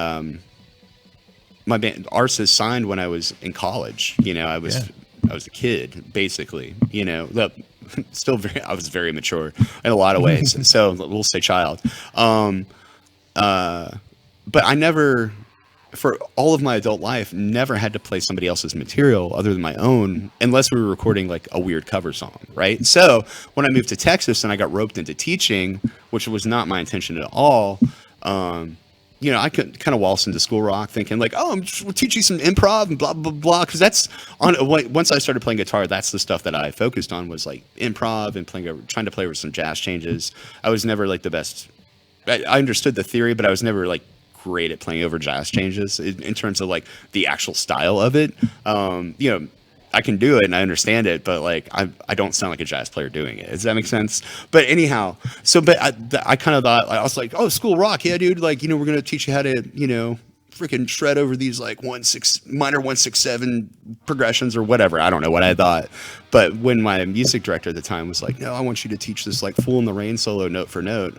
band Arsis signed when I was in college. I was a kid, basically. I was very mature in a lot of ways. So we'll say child. But I never, for all of my adult life, never had to play somebody else's material other than my own, unless we were recording like a weird cover song, right? So when I moved to Texas and I got roped into teaching, which was not my intention at all, I could kind of waltz into School Rock thinking like, oh, we'll teach you some improv and blah, blah, blah. Because that's once I started playing guitar, that's the stuff that I focused on was like improv and trying to play with some jazz changes. I was never like the best. I understood the theory, but I was never like great at playing over jazz changes in terms of like the actual style of it. I can do it and I understand it, but like I don't sound like a jazz player doing it. Does that make sense? But anyhow, but I kind of thought, I was like, oh, School Rock, yeah, dude. Like, we're gonna teach you how to, freaking shred over these like minor 1-6-7 progressions or whatever. I don't know what I thought. But when my music director at the time was like, no, I want you to teach this like Fool in the Rain solo note for note,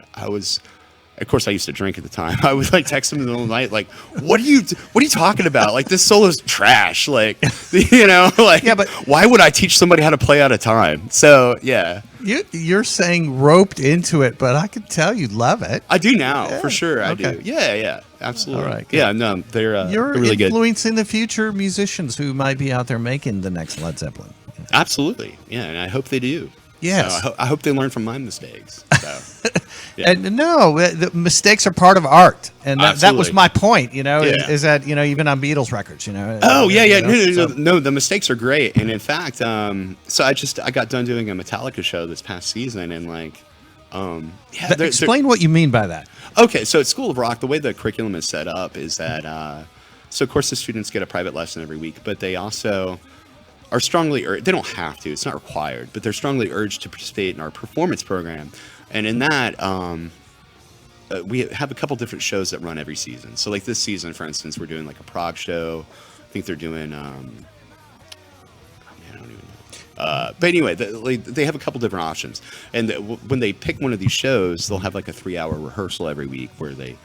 of course, I used to drink at the time. I would like text him in the middle of the night, like, "What are you talking about? Like, this solo's trash. Like, but why would I teach somebody how to play out of time?" So, yeah. You're saying roped into it, but I could tell you love it. I do now, for sure. I do. Yeah, absolutely. All right, good. Yeah, no, they're really good. You're influencing the future musicians who might be out there making the next Led Zeppelin. Absolutely. Yeah, and I hope they do. Yes. So I hope they learn from my mistakes. So, yeah. And no, the mistakes are part of art, and that was my point. Is that even on Beatles records, Oh yeah. No, the mistakes are great, and in fact, so I got done doing a Metallica show this past season, and like, explain what you mean by that. Okay, so at School of Rock, the way the curriculum is set up is that, so of course the students get a private lesson every week, but they also are strongly they don't have to, it's not required, but they're strongly urged to participate in our performance program. And in that, we have a couple different shows that run every season. So like this season, for instance, we're doing like a prog show. I think they're doing, I don't even know. But anyway, they have a couple different options. And when they pick one of these shows, they'll have like a 3-hour rehearsal every week where they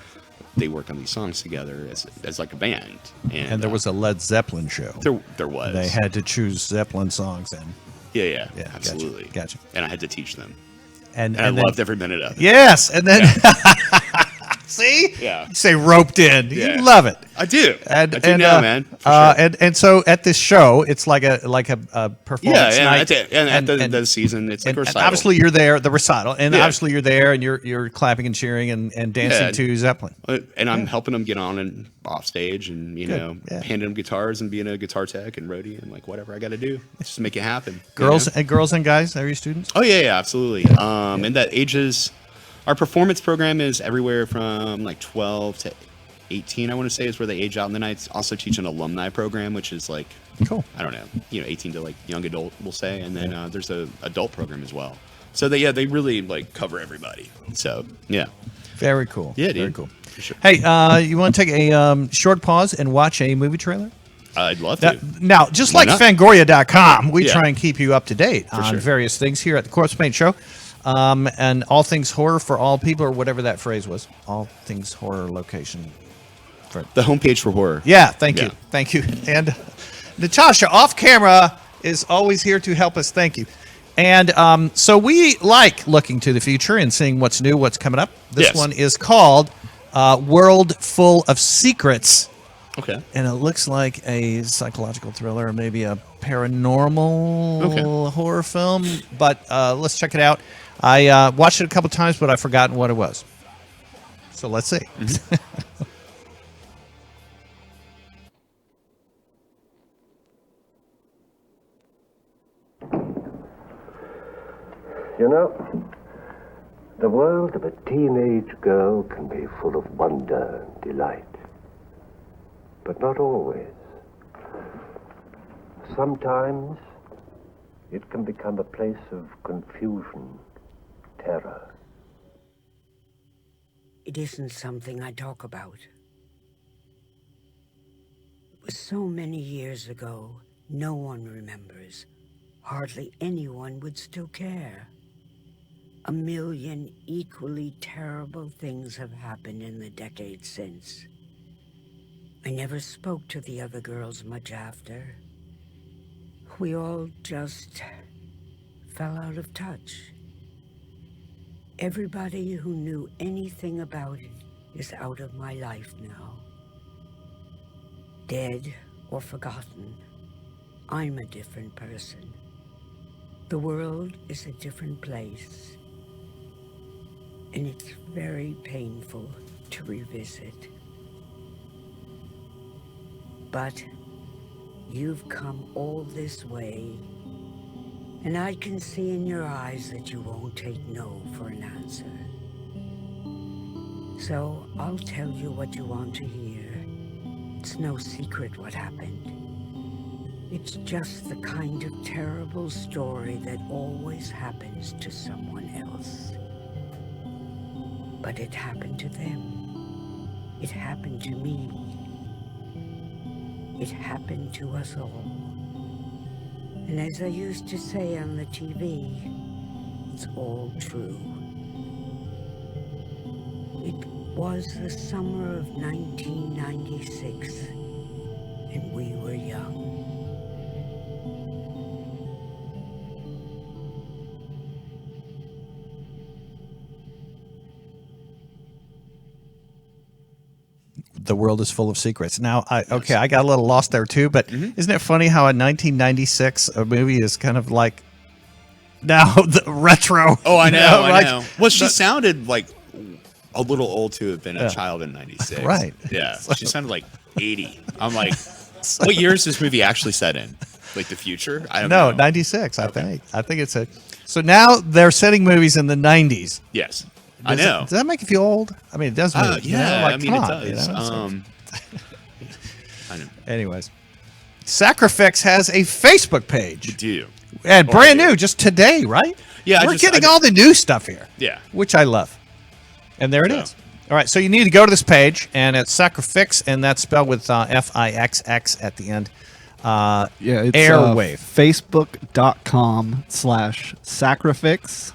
work on these songs together as like a band. And there was a Led Zeppelin show. There was. They had to choose Zeppelin songs. Yeah, absolutely. Gotcha. And I had to teach them. And I loved every minute of it. Yes, and then see, you say roped in. Yeah. You love it. I do. I do now, man. For sure. And so at this show, it's like a performance night. At the season, it's like a recital. Obviously, you're there, the recital, and obviously you're there, and you're clapping and cheering and dancing to Zeppelin. And I'm helping them get on and off stage, and handing them guitars and being a guitar tech and roadie and like whatever I got to do just to make it happen. Girls and guys, are you students? Oh yeah, absolutely. And that ages. Our performance program is everywhere from like 12 to 18, I want to say, is where they age out. And then I also teach an alumni program, which is like, cool. I don't know, 18 to like young adult, we'll say. And then there's a adult program as well. So they really like cover everybody. So yeah. Very cool. Yeah, dude. Very cool. For sure. Hey, you want to take a short pause and watch a movie trailer? I'd love to. Now, just like Fangoria.com, we Yeah. try and keep you up to date on various things here at the Corpsepaint Show. And all things horror for all people, or whatever that phrase was. All things horror location. The homepage for horror. Yeah, thank you. And Natasha, off camera, is always here to help us. Thank you. And so we like looking to the future and seeing what's new, what's coming up. This one is called World Full of Secrets. Okay. And it looks like a psychological thriller, maybe a paranormal horror film. But let's check it out. I watched it a couple times, but I've forgotten what it was. So let's see. You know, the world of a teenage girl can be full of wonder and delight. But not always. Sometimes it can become a place of confusion, terror. It isn't something I talk about. So many years ago, no one remembers. Hardly anyone would still care. 1,000,000 equally terrible things have happened in the decades since. I never spoke to the other girls much after. We all just fell out of touch. Everybody who knew anything about it is out of my life now. Dead or forgotten. I'm a different person. The world is a different place. And it's very painful to revisit. But you've come all this way, and I can see in your eyes that you won't take no for an answer. So I'll tell you what you want to hear. It's no secret what happened. It's just the kind of terrible story that always happens to someone else. But it happened to them. It happened to me. It happened to us all. And as I used to say on the TV, it's all true. It was the summer of 1996, and we were young. The world is full of secrets. Now, I got a little lost there too, but isn't it funny how in 1996 a movie is kind of like now the retro? Oh, I know, you know, I know. Well, she sounded like a little old to have been a child in 96. Right. Yeah. She sounded like 80. I'm like, what year is this movie actually set in? Like the future? I don't know. 96, I think. I think it's so now they're setting movies in the 90s. Yes. I know. Does that make you feel old? I mean, it does. Yeah, you know, like, I mean, it does. You know, I know. Anyways, Sacrifix has a Facebook page. We do. And brand new, just today, right? Yeah. We're getting all the new stuff here. Yeah. Which I love. And there it is. All right, so you need to go to this page, and it's Sacrifix, and that's spelled with Fixx at the end. It's Airwave. Facebook.com/Sacrifix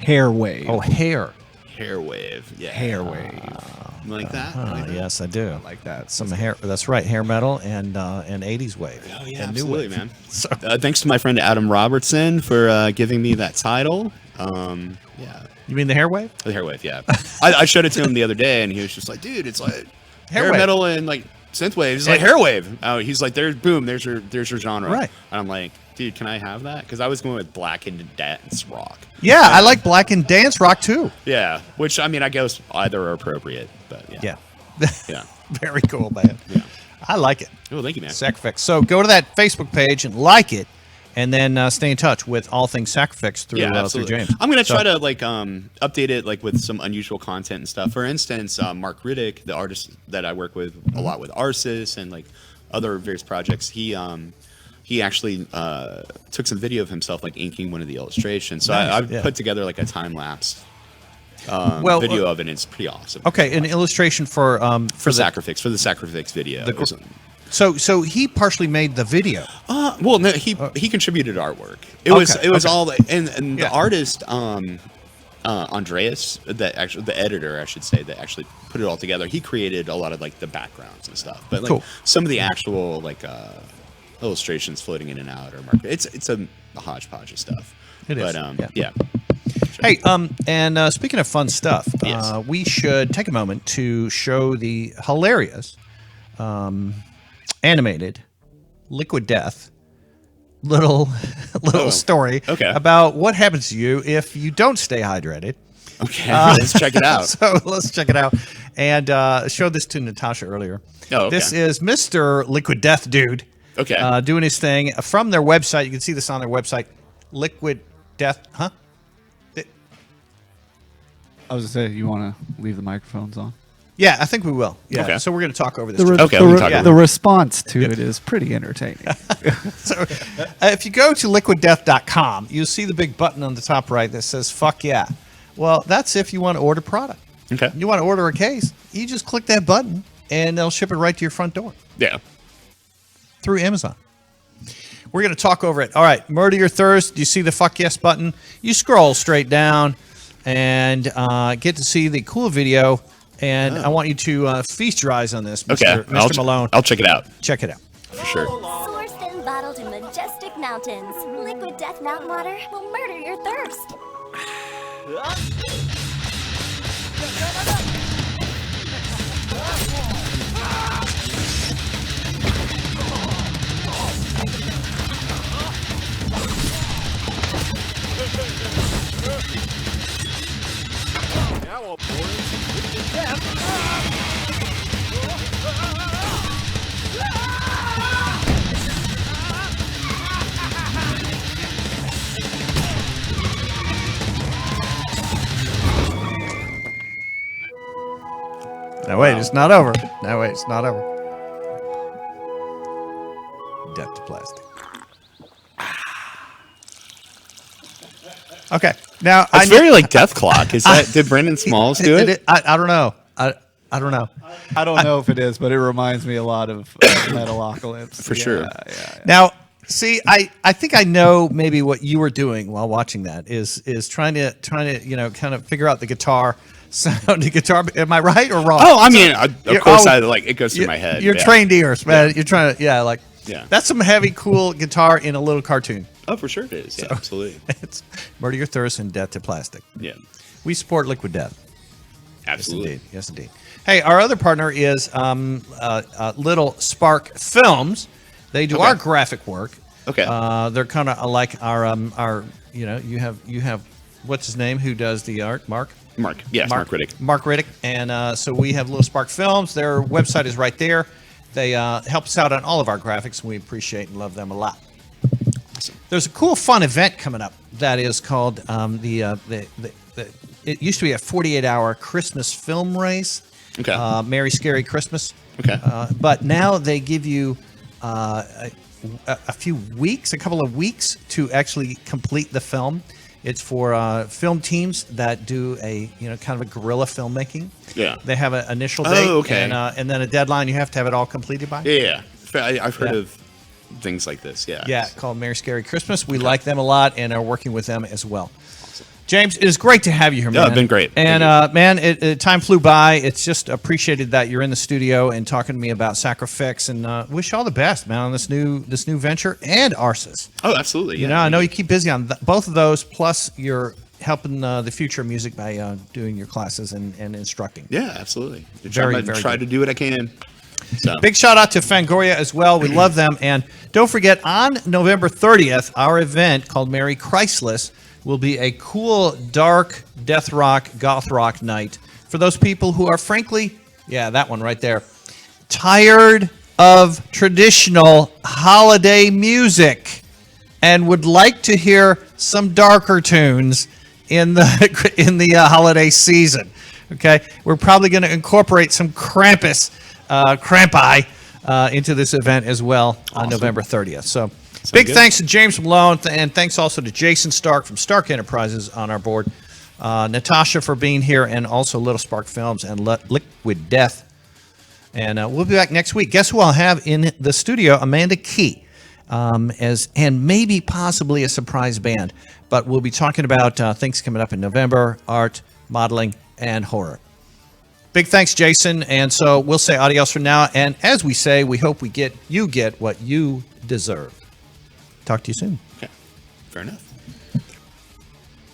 Hairwave. Oh, hair. Hairwave. Yeah. Hairwave. You like that? Yes, I do. I like that. Some hair. That's right. Hair metal and 80s wave. Oh yeah, and absolutely, new wave. man. So, thanks to my friend Adam Robertson for giving me that title. Yeah. You mean the hair wave? The hair wave, yeah. I showed it to him the other day, and he was just like, "Dude, it's like hair metal and like synth wave." He's like, "Hair wave." Oh, he's like, "There's boom. There's your genre." Right. And I'm like, "Dude, can I have that?" Because I was going with black and dance rock. Yeah, I like black and dance rock too. Yeah, which I mean, I guess either are appropriate, but yeah. Yeah. Very cool, man. Yeah. I like it. Oh, thank you, man. Sacrifix. So go to that Facebook page and like it, and then stay in touch with all things Sacrifix through through James. I'm gonna try to like update it like with some unusual content and stuff. For instance, Mark Riddick, the artist that I work with a lot with Arsis and like other various projects, he actually took some video of himself like inking one of the illustrations. So I've put together like a time lapse video of it, and it's pretty awesome. Okay, an illustration for Sacrifix, for the Sacrifix video. So he partially made the video. Well, no, he contributed artwork. It was all and the artist Andreas, the editor, I should say, that actually put it all together. He created a lot of like the backgrounds and stuff, but like some of the actual like illustrations floating in and out or market. It's a hodgepodge of stuff. It is. But yeah. Hey, and speaking of fun stuff, we should take a moment to show the hilarious animated Liquid Death little story about what happens to you if you don't stay hydrated. Okay, let's check it out. So let's check it out. And showed this to Natasha earlier. Oh, okay. This is Mr. Liquid Death Dude. Okay. Doing his thing from their website. You can see this on their website. Liquid Death, huh? I was going to say, you want to leave the microphones on? Yeah, I think we will. Yeah. Okay. So we're going to talk over this. The response to it is pretty entertaining. So if you go to liquiddeath.com, you'll see the big button on the top right that says, fuck yeah. Well, that's if you want to order product. Okay. You want to order a case, you just click that button, and they'll ship it right to your front door. Yeah. through Amazon. We're going to talk over it. All right, Murder Your Thirst. Do you see the fuck yes button? You scroll straight down and get to see the cool video. And I want you to feast your eyes on this, Mr. Malone. I'll check it out. Check it out. For sure. Sourced and bottled in majestic mountains, liquid death mountain water will murder your thirst. Now I'll pour it with death. Now wait, it's not over. Now wait, it's not over. Death to plastic. Okay, now it's very like Death Clock. Is that did Brandon Smalls do it? I don't know. I don't know. I don't know if it is, but it reminds me a lot of Metalocalypse. For sure. Yeah. Now, see, I think I know maybe what you were doing while watching that is trying to kind of figure out the guitar sound. The guitar. Am I right or wrong? Oh, I mean, of course, it goes through my head. You're trained ears, man. You're trying to Yeah. That's some heavy, cool guitar in a little cartoon. Oh, for sure it is. Yeah, absolutely. It's Murder Your Thirst and Death to Plastic. Yeah. We support Liquid Death. Absolutely. Yes, indeed. Hey, our other partner is Little Spark Films. They do our graphic work. Okay. They're kind of like our you have what's his name who does the art? Mark. Yes, Mark Riddick. Mark Riddick. And so we have Little Spark Films. Their website is right there. They help us out on all of our graphics, and we appreciate and love them a lot. Awesome. There's a cool, fun event coming up that is called it used to be a 48-hour Christmas film race. Okay. Merry Scary Christmas. Okay. But now they give you a couple of weeks to actually complete the film. It's for film teams that do kind of a guerrilla filmmaking. Yeah. They have an initial date. Oh, okay. And then a deadline you have to have it all completed by. Yeah. I've heard of things like this. Yeah. Yeah, called Merry Scary Christmas. We like them a lot and are working with them as well. James, it is great to have you here, man. Yeah, it's been great. And, man, time flew by. It's just appreciated that you're in the studio and talking to me about Sacrifix, and wish you all the best, man, on this new venture and Arsis. Oh, absolutely. Yeah. I know you keep busy on both of those, plus you're helping the future of music by doing your classes and instructing. Yeah, absolutely. Very try to do what I can. So. Big shout out to Fangoria as well. We love them. And don't forget, on November 30th, our event called Merry Christless will be a cool, dark, death rock, goth rock night for those people who are, frankly, that one right there, tired of traditional holiday music and would like to hear some darker tunes in the holiday season. Okay, we're probably going to incorporate some Krampi into this event as well on November 30th. So. Big thanks to James Malone, and thanks also to Jason Stark from Stark Enterprises on our board, Natasha for being here, and also Little Spark Films and Liquid Death. And we'll be back next week. Guess who I'll have in the studio? Amanda Key, and maybe possibly a surprise band. But we'll be talking about things coming up in November, art, modeling, and horror. Big thanks, Jason. And so we'll say adios for now. And as we say, we hope you get what you deserve. Talk to you soon. Okay. Fair enough.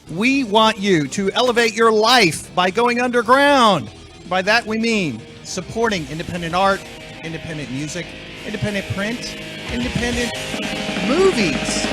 We want you to elevate your life by going underground. By that we mean supporting independent art, independent music, independent print, independent movies.